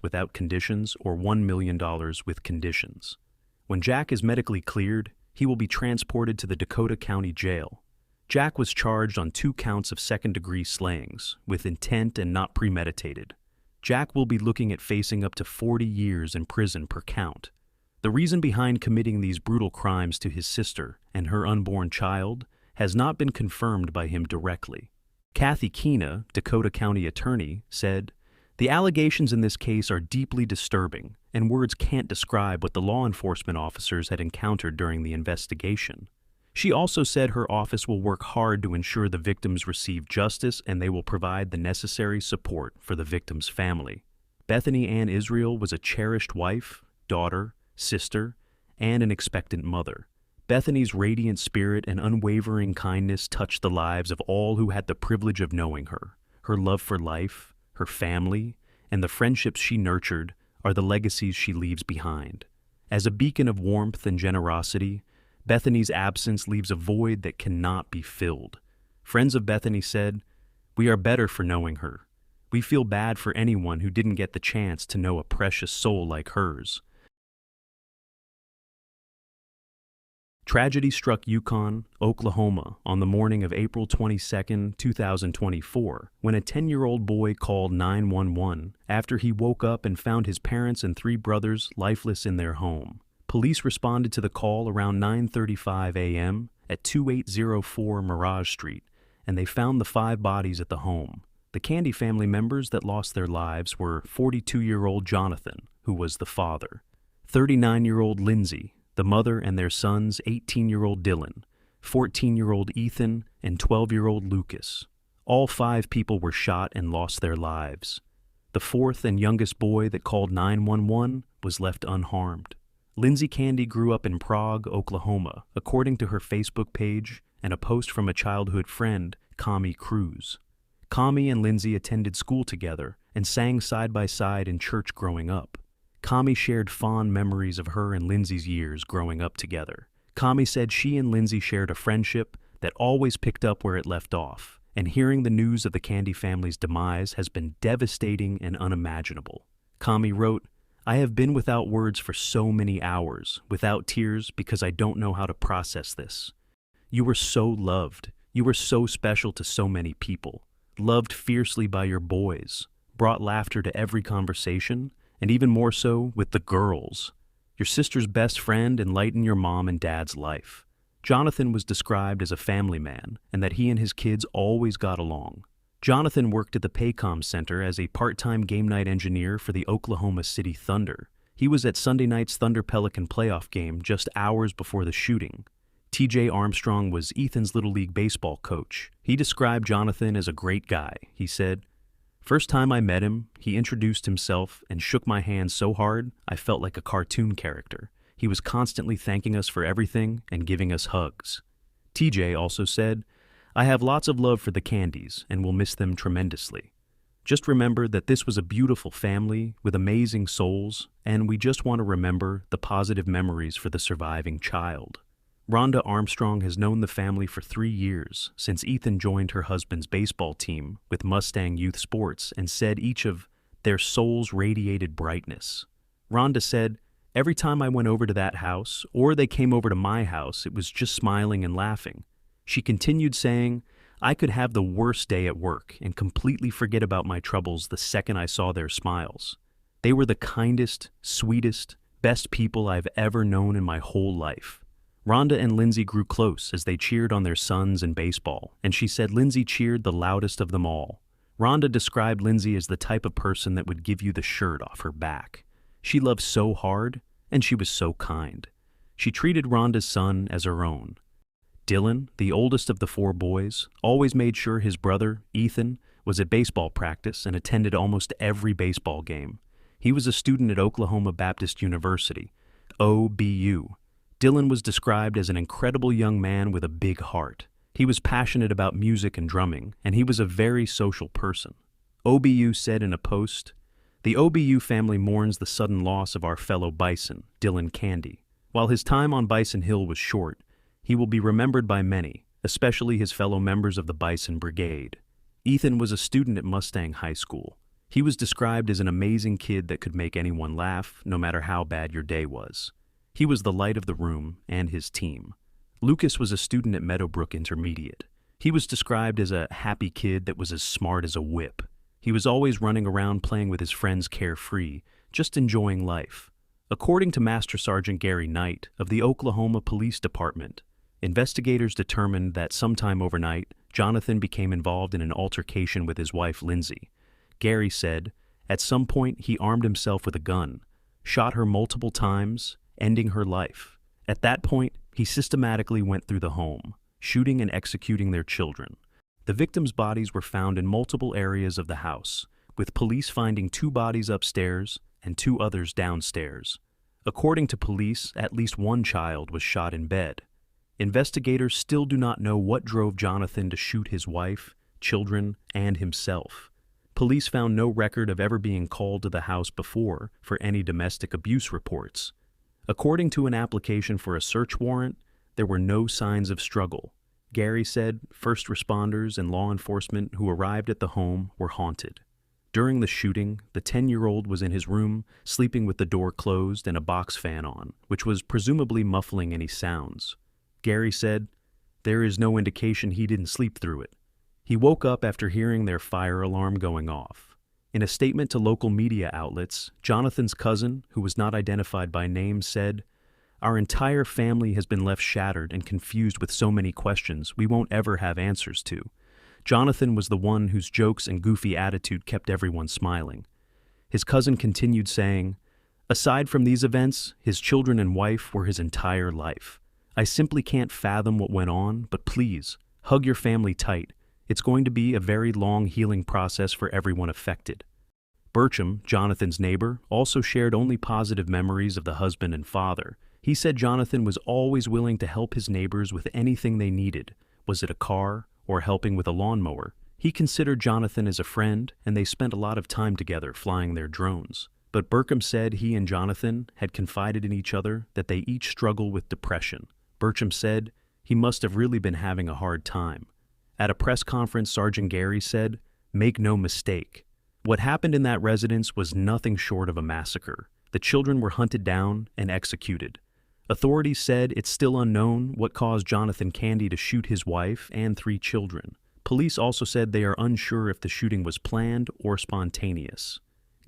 without conditions or $1 million with conditions. When Jack is medically cleared, he will be transported to the Dakota County Jail. Jack was charged on 2 counts of second-degree slayings, with intent and not premeditated. Jack will be looking at facing up to 40 years in prison per count. The reason behind committing these brutal crimes to his sister and her unborn child has not been confirmed by him directly. Kathy Keena, Dakota County attorney, said, "The allegations in this case are deeply disturbing, and words can't describe what the law enforcement officers had encountered during the investigation." She also said her office will work hard to ensure the victims receive justice and they will provide the necessary support for the victim's family. Bethany Ann Israel was a cherished wife, daughter, sister, and an expectant mother. Bethany's radiant spirit and unwavering kindness touched the lives of all who had the privilege of knowing her. Her love for life, her family, and the friendships she nurtured are the legacies she leaves behind. As a beacon of warmth and generosity, Bethany's absence leaves a void that cannot be filled. Friends of Bethany said, "We are better for knowing her. We feel bad for anyone who didn't get the chance to know a precious soul like hers." Tragedy struck Yukon, Oklahoma, on the morning of April 22, 2024, when a 10-year-old boy called 911 after he woke up and found his parents and 3 brothers lifeless in their home. Police responded to the call around 9:35 a.m. at 2804 Mirage Street, and they found the 5 bodies at the home. The Candy family members that lost their lives were 42-year-old Jonathan, who was the father, 39-year-old Lindsay, the mother, and their sons 18-year-old Dylan, 14-year-old Ethan, and 12-year-old Lucas. All 5 people were shot and lost their lives. The 4th and youngest boy that called 911 was left unharmed. Lindsay Candy grew up in Prague, Oklahoma, according to her Facebook page and a post from a childhood friend, Kami Cruz. Kami and Lindsay attended school together and sang side by side in church growing up. Kami shared fond memories of her and Lindsay's years growing up together. Kami said she and Lindsay shared a friendship that always picked up where it left off, and hearing the news of the Candy family's demise has been devastating and unimaginable. Kami wrote, "I have been without words for so many hours, without tears, because I don't know how to process this. You were so loved. You were so special to so many people, loved fiercely by your boys, brought laughter to every conversation, and even more so with the girls. Your sister's best friend and light in your mom and dad's life. Jonathan was described as a family man, and that he and his kids always got along. Jonathan worked at the Paycom Center as a part-time game night engineer for the Oklahoma City Thunder. He was at Sunday night's Thunder-Pelican playoff game just hours before the shooting. TJ Armstrong was Ethan's Little League baseball coach. He described Jonathan as a great guy. He said, "First time I met him, he introduced himself and shook my hand so hard I felt like a cartoon character. He was constantly thanking us for everything and giving us hugs." TJ also said, "I have lots of love for the Candies and will miss them tremendously. Just remember that this was a beautiful family with amazing souls, and we just want to remember the positive memories for the surviving child." Rhonda Armstrong has known the family for 3 years, since Ethan joined her husband's baseball team with Mustang Youth Sports, and said each of their souls radiated brightness. Rhonda said, "Every time I went over to that house, or they came over to my house, it was just smiling and laughing." She continued saying, "I could have the worst day at work and completely forget about my troubles the second I saw their smiles. They were the kindest, sweetest, best people I've ever known in my whole life." Rhonda and Lindsay grew close as they cheered on their sons in baseball, and she said Lindsay cheered the loudest of them all. Rhonda described Lindsay as the type of person that would give you the shirt off her back. She loved so hard, and she was so kind. She treated Rhonda's son as her own. Dylan, the oldest of the 4 boys, always made sure his brother, Ethan, was at baseball practice and attended almost every baseball game. He was a student at Oklahoma Baptist University, OBU. Dylan was described as an incredible young man with a big heart. He was passionate about music and drumming, and he was a very social person. OBU said in a post, "The OBU family mourns the sudden loss of our fellow Bison, Dylan Candy. While his time on Bison Hill was short, he will be remembered by many, especially his fellow members of the Bison Brigade." Ethan was a student at Mustang High School. He was described as an amazing kid that could make anyone laugh, no matter how bad your day was. He was the light of the room and his team. Lucas was a student at Meadowbrook Intermediate. He was described as a happy kid that was as smart as a whip. He was always running around playing with his friends carefree, just enjoying life. According to Master Sergeant Gary Knight of the Oklahoma Police Department, investigators determined that sometime overnight, Jonathan became involved in an altercation with his wife Lindsay. Gary said, "At some point he armed himself with a gun, shot her multiple times, ending her life. At that point, he systematically went through the home, shooting and executing their children." The victims' bodies were found in multiple areas of the house, with police finding 2 bodies upstairs and 2 others downstairs. According to police, at least 1 child was shot in bed. Investigators still do not know what drove Jonathan to shoot his wife, children, and himself. Police found no record of ever being called to the house before for any domestic abuse reports. According to an application for a search warrant, there were no signs of struggle. Gary said first responders and law enforcement who arrived at the home were haunted. During the shooting, the 10-year-old was in his room, sleeping with the door closed and a box fan on, which was presumably muffling any sounds. Gary said, "There is no indication he didn't sleep through it. He woke up after hearing their fire alarm going off." In a statement to local media outlets, Jonathan's cousin, who was not identified by name, said, "Our entire family has been left shattered and confused with so many questions we won't ever have answers to. Jonathan was the one whose jokes and goofy attitude kept everyone smiling." His cousin continued saying, "Aside from these events, his children and wife were his entire life. I simply can't fathom what went on, but please, hug your family tight. It's going to be a very long healing process for everyone affected." Bertram, Jonathan's neighbor, also shared only positive memories of the husband and father. He said Jonathan was always willing to help his neighbors with anything they needed. Was it a car or helping with a lawnmower? He considered Jonathan as a friend, and they spent a lot of time together flying their drones. But Bertram said he and Jonathan had confided in each other that they each struggle with depression. Bertram said he must have really been having a hard time. At a press conference, Sergeant Gary said, "Make no mistake. What happened in that residence was nothing short of a massacre. The children were hunted down and executed. Authorities said it's still unknown what caused Jonathan Candy to shoot his wife and 3 children. Police also said they are unsure if the shooting was planned or spontaneous."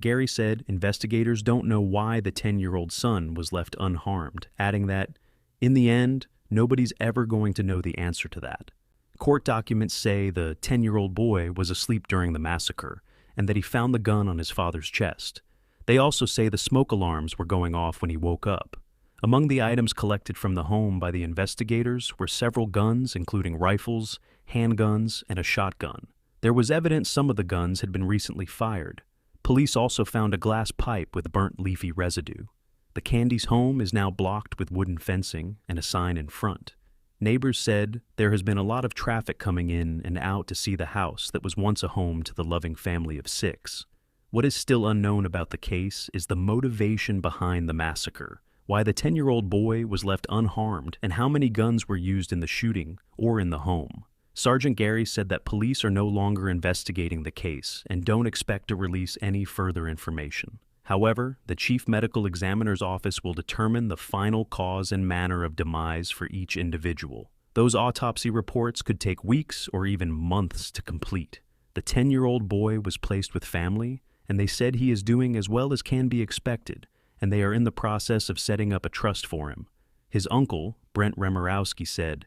Gary said investigators don't know why the 10-year-old son was left unharmed, adding that, "In the end, nobody's ever going to know the answer to that." Court documents say the 10-year-old boy was asleep during the massacre and that he found the gun on his father's chest. They also say the smoke alarms were going off when he woke up. Among the items collected from the home by the investigators were several guns, including rifles, handguns, and a shotgun. There was evidence some of the guns had been recently fired. Police also found a glass pipe with burnt leafy residue. The Candy's home is now blocked with wooden fencing and a sign in front. Neighbors said there has been a lot of traffic coming in and out to see the house that was once a home to the loving family of 6. What is still unknown about the case is the motivation behind the massacre, why the 10-year-old boy was left unharmed, and how many guns were used in the shooting or in the home. Sergeant Gary said that police are no longer investigating the case and don't expect to release any further information. However, the Chief Medical Examiner's office will determine the final cause and manner of demise for each individual. Those autopsy reports could take weeks or even months to complete. The 10-year-old boy was placed with family, and they said he is doing as well as can be expected, and they are in the process of setting up a trust for him. His uncle, Brent Remorowski, said,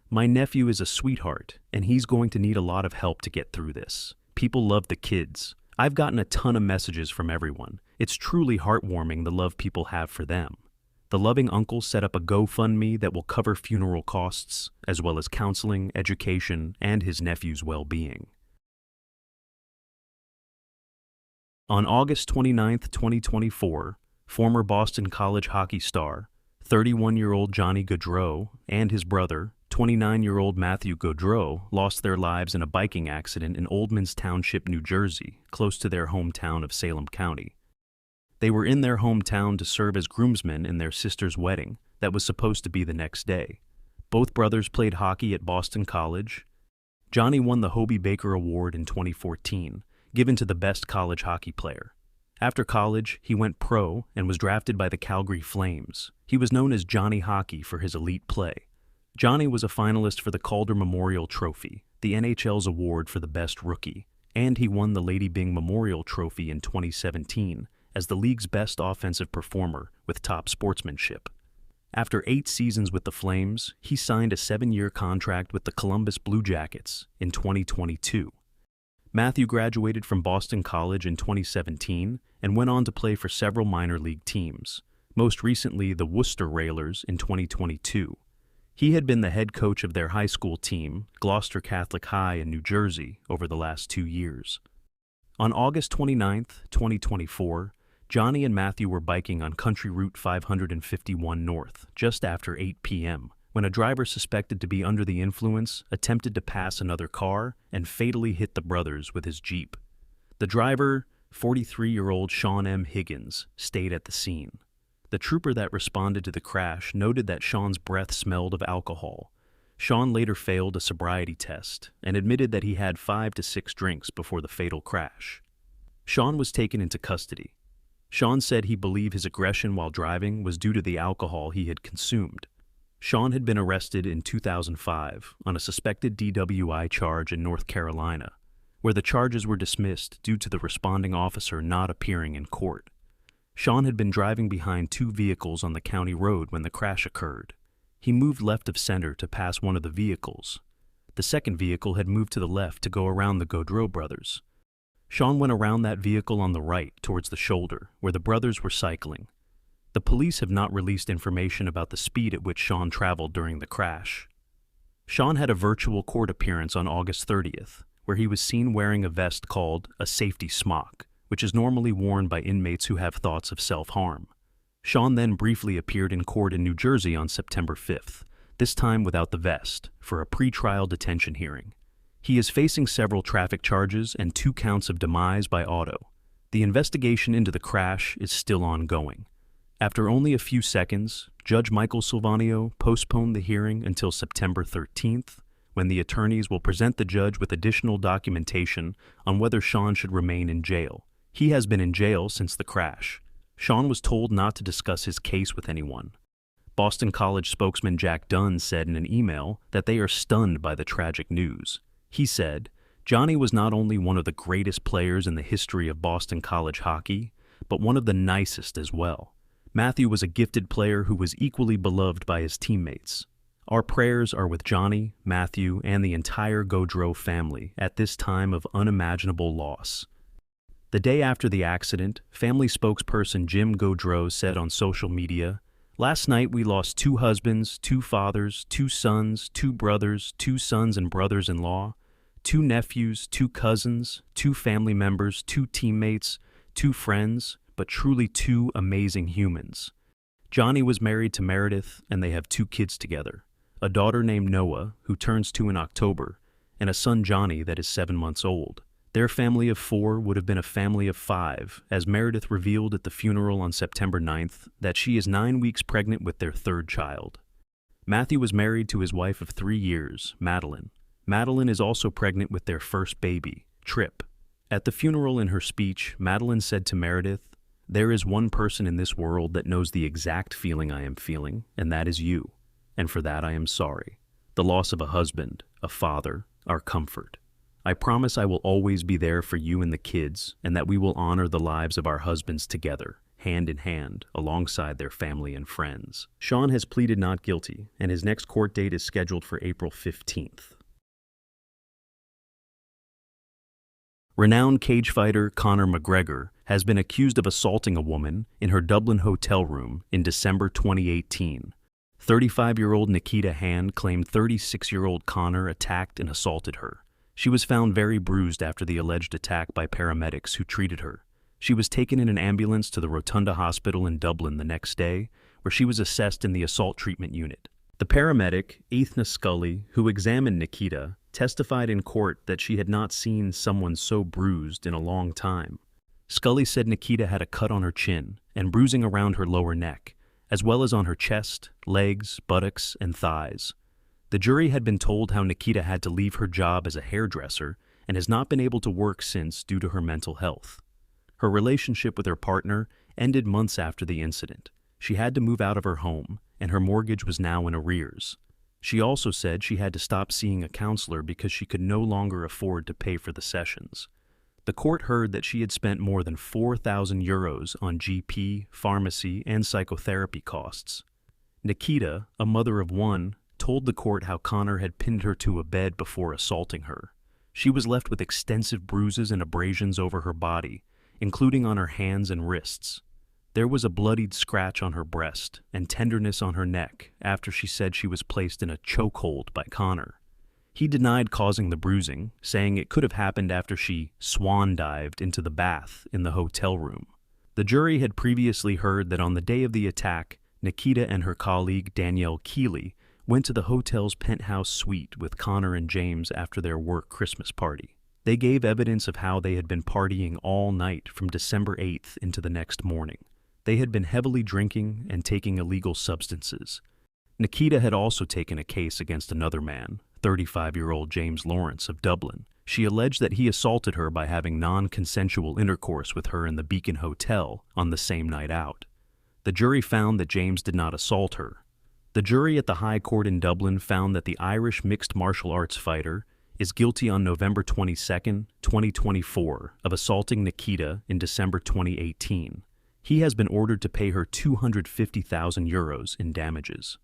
"My nephew is a sweetheart, and he's going to need a lot of help to get through this. People love the kids. I've gotten a ton of messages from everyone. It's truly heartwarming the love people have for them." The loving uncle set up a GoFundMe that will cover funeral costs, as well as counseling, education, and his nephew's well-being. On August 29, 2024, former Boston College hockey star, 31-year-old Johnny Gaudreau, and his brother, 29-year-old Matthew Gaudreau, lost their lives in a biking accident in Oldmans Township, New Jersey, close to their hometown of Salem County. They were in their hometown to serve as groomsmen in their sister's wedding that was supposed to be the next day. Both brothers played hockey at Boston College. Johnny won the Hobey Baker Award in 2014, given to the best college hockey player. After college, he went pro and was drafted by the Calgary Flames. He was known as Johnny Hockey for his elite play. Johnny was a finalist for the Calder Memorial Trophy, the NHL's award for the best rookie, and he won the Lady Byng Memorial Trophy in 2017 as the league's best offensive performer with top sportsmanship. After 8 seasons with the Flames, he signed a 7-year contract with the Columbus Blue Jackets in 2022. Matthew graduated from Boston College in 2017 and went on to play for several minor league teams, most recently the Worcester Railers in 2022. He had been the head coach of their high school team, Gloucester Catholic High in New Jersey, over the last 2 years. On August 29, 2024, Johnny and Matthew were biking on Country Route 551 North just after 8 p.m. when a driver suspected to be under the influence attempted to pass another car and fatally hit the brothers with his Jeep. The driver, 43-year-old Sean M. Higgins, stayed at the scene. The trooper that responded to the crash noted that Sean's breath smelled of alcohol. Sean later failed a sobriety test and admitted that he had 5 to 6 drinks before the fatal crash. Sean was taken into custody. Sean said he believed his aggression while driving was due to the alcohol he had consumed. Sean had been arrested in 2005 on a suspected DWI charge in North Carolina, where the charges were dismissed due to the responding officer not appearing in court. Sean had been driving behind 2 vehicles on the county road when the crash occurred. He moved left of center to pass one of the vehicles. The second vehicle had moved to the left to go around the Gaudreau brothers. Sean went around that vehicle on the right towards the shoulder, where the brothers were cycling. The police have not released information about the speed at which Sean traveled during the crash. Sean had a virtual court appearance on August 30th, where he was seen wearing a vest called a safety smock, which is normally worn by inmates who have thoughts of self-harm. Sean then briefly appeared in court in New Jersey on September 5th, this time without the vest, for a pre-trial detention hearing. He is facing several traffic charges and 2 counts of demise by auto. The investigation into the crash is still ongoing. After only a few seconds, Judge Michael Silvanio postponed the hearing until September 13th, when the attorneys will present the judge with additional documentation on whether Sean should remain in jail. He has been in jail since the crash. Sean was told not to discuss his case with anyone. Boston College spokesman Jack Dunn said in an email that they are stunned by the tragic news. He said, "Johnny was not only one of the greatest players in the history of Boston College hockey, but one of the nicest as well. Matthew was a gifted player who was equally beloved by his teammates. Our prayers are with Johnny, Matthew, and the entire Gaudreau family at this time of unimaginable loss." The day after the accident, family spokesperson Jim Gaudreau said on social media, "Last night we lost 2 husbands, 2 fathers, 2 sons, 2 brothers, 2 sons and brothers-in-law, 2 nephews, 2 cousins, 2 family members, 2 teammates, 2 friends, but truly 2 amazing humans. Johnny was married to Meredith, and they have 2 kids together, a daughter named Noah, who turns 2 in October, and a son Johnny that is 7 months old. Their family of 4 would have been a family of 5, as Meredith revealed at the funeral on September 9th that she is 9 weeks pregnant with their 3rd child. Matthew was married to his wife of 3 years, Madeline. Madeline is also pregnant with their first baby, Trip. At the funeral in her speech, Madeline said to Meredith, "There is one person in this world that knows the exact feeling I am feeling, and that is you. And for that I am sorry. The loss of a husband, a father, our comfort. I promise I will always be there for you and the kids, and that we will honor the lives of our husbands together, hand in hand, alongside their family and friends." Sean has pleaded not guilty, and his next court date is scheduled for April 15th. Renowned cage fighter Conor McGregor has been accused of assaulting a woman in her Dublin hotel room in December 2018. 35-year-old Nikita Hand claimed 36-year-old Conor attacked and assaulted her. She was found very bruised after the alleged attack by paramedics who treated her. She was taken in an ambulance to the Rotunda Hospital in Dublin the next day, where she was assessed in the assault treatment unit. The paramedic, Aithna Scully, who examined Nikita, testified in court that she had not seen someone so bruised in a long time. Scully said Nikita had a cut on her chin and bruising around her lower neck, as well as on her chest, legs, buttocks, and thighs. The jury had been told how Nikita had to leave her job as a hairdresser and has not been able to work since due to her mental health. Her relationship with her partner ended months after the incident. She had to move out of her home, and her mortgage was now in arrears. She also said she had to stop seeing a counselor because she could no longer afford to pay for the sessions. The court heard that she had spent more than €4,000 on GP, pharmacy, and psychotherapy costs. Nikita, a mother of 1, told the court how Conor had pinned her to a bed before assaulting her. She was left with extensive bruises and abrasions over her body, including on her hands and wrists. There was a bloodied scratch on her breast and tenderness on her neck after she said she was placed in a chokehold by Conor. He denied causing the bruising, saying it could have happened after she swan dived into the bath in the hotel room. The jury had previously heard that on the day of the attack, Nikita and her colleague Danielle Keeley went to the hotel's penthouse suite with Conor and James after their work Christmas party. They gave evidence of how they had been partying all night from December 8th into the next morning. They had been heavily drinking and taking illegal substances. Nikita had also taken a case against another man, 35-year-old James Lawrence of Dublin. She alleged that he assaulted her by having non-consensual intercourse with her in the Beacon Hotel on the same night out. The jury found that James did not assault her. The jury at the High Court in Dublin found that the Irish mixed martial arts fighter is guilty on November 22, 2024, of assaulting Nikita in December 2018. He has been ordered to pay her €250,000 in damages.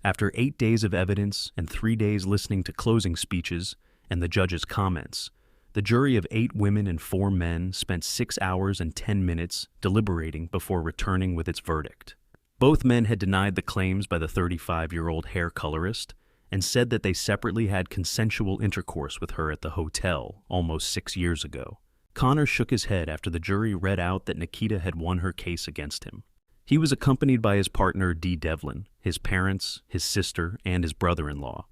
After 8 days of evidence and 3 days listening to closing speeches and the judge's comments, the jury of 8 women and 4 men spent 6 hours and 10 minutes deliberating before returning with its verdict. Both men had denied the claims by the 35-year-old hair colorist and said that they separately had consensual intercourse with her at the hotel almost 6 years ago. Conor shook his head after the jury read out that Nikita had won her case against him. He was accompanied by his partner Dee Devlin, his parents, his sister, and his brother-in-law.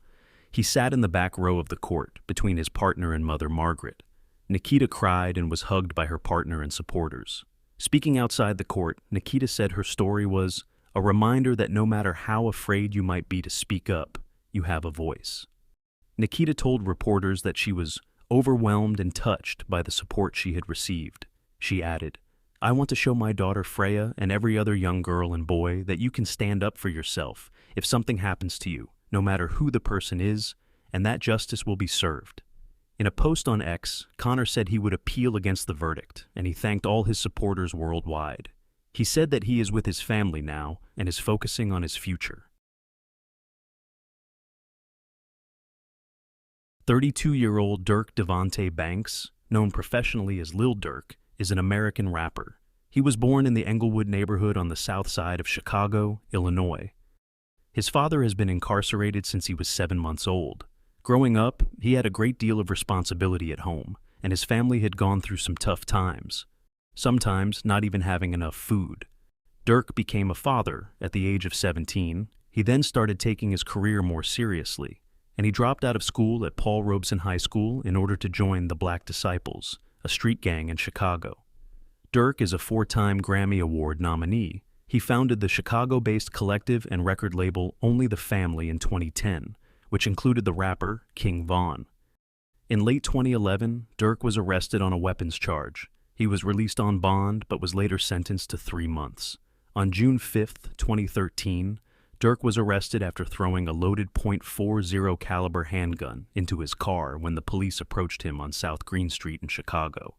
He sat in the back row of the court, between his partner and mother Margaret. Nikita cried and was hugged by her partner and supporters. Speaking outside the court, Nikita said her story was a reminder that no matter how afraid you might be to speak up, you have a voice. Nikita told reporters that she was overwhelmed and touched by the support she had received. She added, "I want to show my daughter Freya and every other young girl and boy that you can stand up for yourself if something happens to you, no matter who the person is, and that justice will be served." In a post on X, Conor said he would appeal against the verdict, and he thanked all his supporters worldwide. He said that he is with his family now and is focusing on his future. 32-year-old Durk Devontae Banks, known professionally as Lil Durk, is an American rapper. He was born in the Englewood neighborhood on the south side of Chicago, Illinois. His father has been incarcerated since he was 7 months old. Growing up, he had a great deal of responsibility at home, and his family had gone through some tough times, sometimes not even having enough food. Durk became a father at the age of 17. He then started taking his career more seriously, and he dropped out of school at Paul Robeson High School in order to join the Black Disciples, a street gang in Chicago. Durk is a 4-time Grammy Award nominee. He founded the Chicago-based collective and record label Only the Family in 2010, which included the rapper King Von. In late 2011, Durk was arrested on a weapons charge. He was released on bond but was later sentenced to 3 months. On June 5, 2013, Durk was arrested after throwing a loaded .40 caliber handgun into his car when the police approached him on South Green Street in Chicago.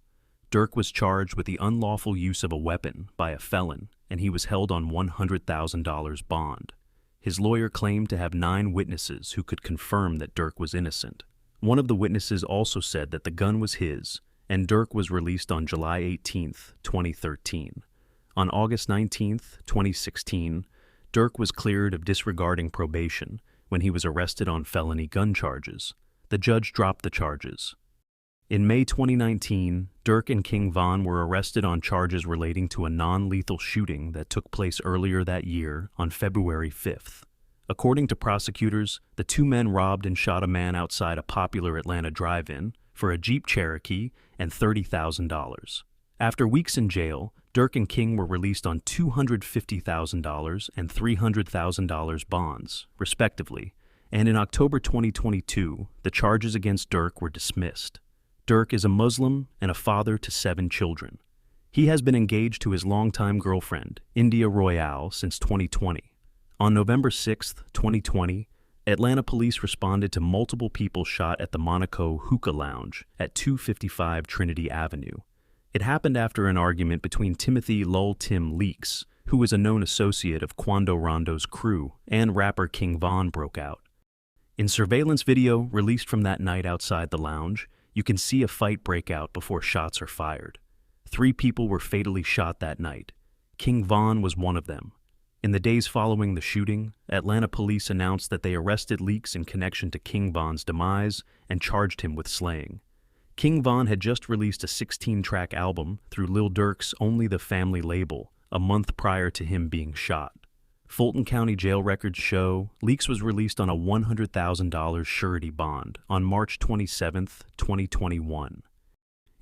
Durk was charged with the unlawful use of a weapon by a felon, and he was held on $100,000 bond. His lawyer claimed to have 9 witnesses who could confirm that Durk was innocent. One of the witnesses also said that the gun was his, and Durk was released on July 18, 2013. On August 19, 2016, Durk was cleared of disregarding probation when he was arrested on felony gun charges. The judge dropped the charges. In May 2019, Durk and King Von were arrested on charges relating to a non-lethal shooting that took place earlier that year on February 5th. According to prosecutors, the 2 men robbed and shot a man outside a popular Atlanta drive-in for a Jeep Cherokee and $30,000. After weeks in jail, Durk and King were released on $250,000 and $300,000 bonds, respectively, and in October 2022, the charges against Durk were dismissed. Durk is a Muslim and a father to 7 children. He has been engaged to his longtime girlfriend, India Royale, since 2020. On November 6, 2020, Atlanta police responded to multiple people shot at the Monaco Hookah Lounge at 255 Trinity Avenue. It happened after an argument between Timothy Lul Tim Leaks, who was a known associate of Quando Rondo's crew, and rapper King Von broke out. In surveillance video released from that night outside the lounge, you can see a fight break out before shots are fired. 3 people were fatally shot that night. King Von was one of them. In the days following the shooting, Atlanta police announced that they arrested Leaks in connection to King Von's demise and charged him with slaying. King Von had just released a 16-track album through Lil Durk's Only the Family label a month prior to him being shot. Fulton County jail records show Leaks was released on a $100,000 surety bond on March 27, 2021.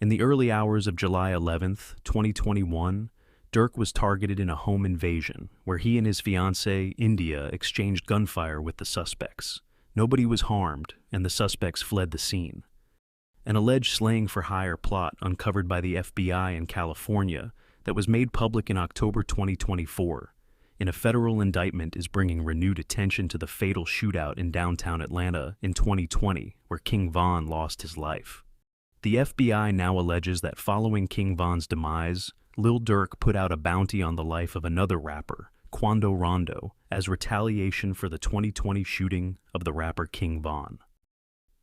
In the early hours of July 11, 2021, Durk was targeted in a home invasion where he and his fiancée, India, exchanged gunfire with the suspects. Nobody was harmed, and the suspects fled the scene. An alleged slaying-for-hire plot uncovered by the FBI in California that was made public in October 2024 in a federal indictment is bringing renewed attention to the fatal shootout in downtown Atlanta in 2020 where King Von lost his life. The FBI now alleges that following King Von's demise, Lil Durk put out a bounty on the life of another rapper, Quando Rondo, as retaliation for the 2020 shooting of the rapper King Von.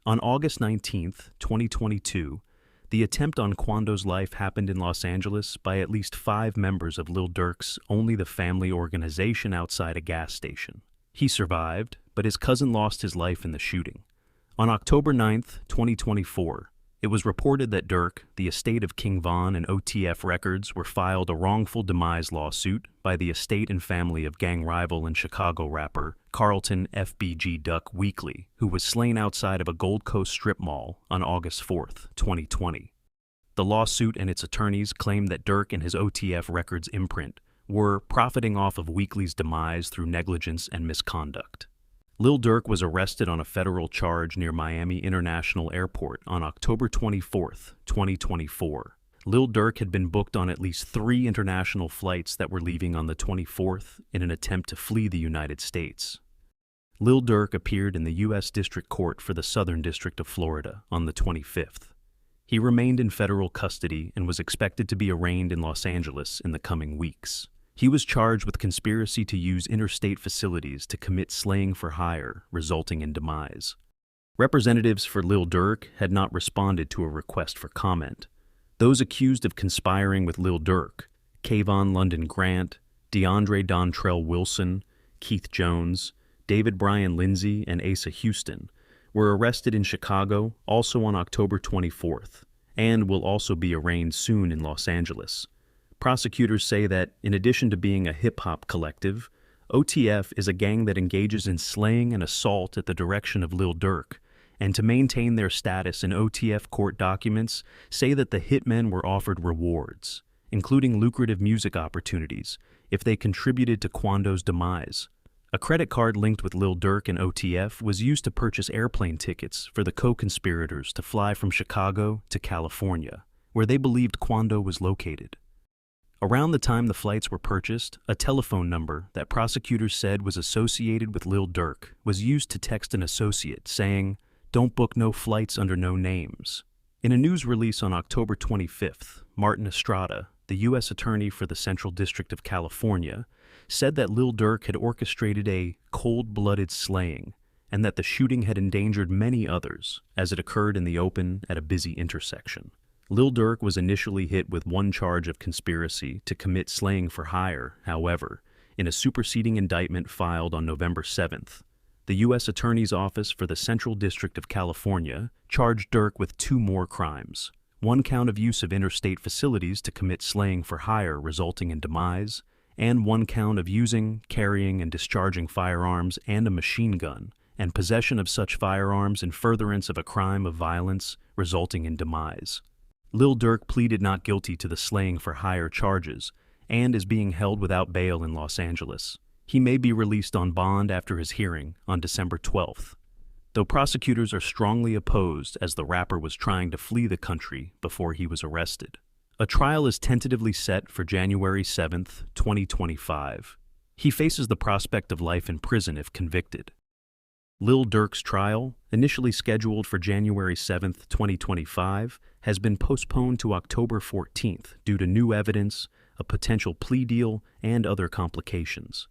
On August 19, 2022, the attempt on Quando's life happened in Los Angeles by at least 5 members of Lil Durk's Only the Family organization outside a gas station. He survived, but his cousin lost his life in the shooting. On October 9, 2024, it was reported that Durk, the estate of King Von, and OTF Records were filed a wrongful demise lawsuit by the estate and family of gang rival and Chicago rapper Carlton FBG Duck Weekly, who was slain outside of a Gold Coast strip mall on August 4, 2020. The lawsuit and its attorneys claim that Durk and his OTF Records imprint were profiting off of Weekly's demise through negligence and misconduct. Lil Durk was arrested on a federal charge near Miami International Airport on October 24, 2024. Lil Durk had been booked on at least 3 international flights that were leaving on the 24th in an attempt to flee the United States. Lil Durk appeared in the U.S. District Court for the Southern District of Florida on the 25th. He remained in federal custody and was expected to be arraigned in Los Angeles in the coming weeks. He was charged with conspiracy to use interstate facilities to commit slaying for hire, resulting in demise. Representatives for Lil Durk had not responded to a request for comment. Those accused of conspiring with Lil Durk, Kayvon London Grant, DeAndre Dontrell Wilson, Keith Jones, David Bryan Lindsay, and Asa Houston, were arrested in Chicago also on October 24th, and will also be arraigned soon in Los Angeles. Prosecutors say that, in addition to being a hip-hop collective, OTF is a gang that engages in slaying and assault at the direction of Lil Durk, and to maintain their status in OTF court documents say that the hitmen were offered rewards, including lucrative music opportunities, if they contributed to Quando's demise. A credit card linked with Lil Durk and OTF was used to purchase airplane tickets for the co-conspirators to fly from Chicago to California, where they believed Quando was located. Around the time the flights were purchased, a telephone number that prosecutors said was associated with Lil Durk was used to text an associate saying, "Don't book no flights under no names." In a news release on October 25th, Martin Estrada, the U.S. Attorney for the Central District of California, said that Lil Durk had orchestrated a cold-blooded slaying and that the shooting had endangered many others as it occurred in the open at a busy intersection. Lil Durk was initially hit with one charge of conspiracy to commit slaying for hire, however, in a superseding indictment filed on November 7th. The U.S. Attorney's Office for the Central District of California charged Durk with 2 more crimes: 1 count of use of interstate facilities to commit slaying for hire resulting in demise, and 1 count of using, carrying, and discharging firearms and a machine gun, and possession of such firearms in furtherance of a crime of violence resulting in demise. Lil Durk pleaded not guilty to the slaying for hire charges and is being held without bail in Los Angeles. He may be released on bond after his hearing on December 12th, though prosecutors are strongly opposed as the rapper was trying to flee the country before he was arrested. A trial is tentatively set for January 7th, 2025. He faces the prospect of life in prison if convicted. Lil Durk's trial, initially scheduled for January 7th, 2025, has been postponed to October 14th due to new evidence, a potential plea deal, and other complications.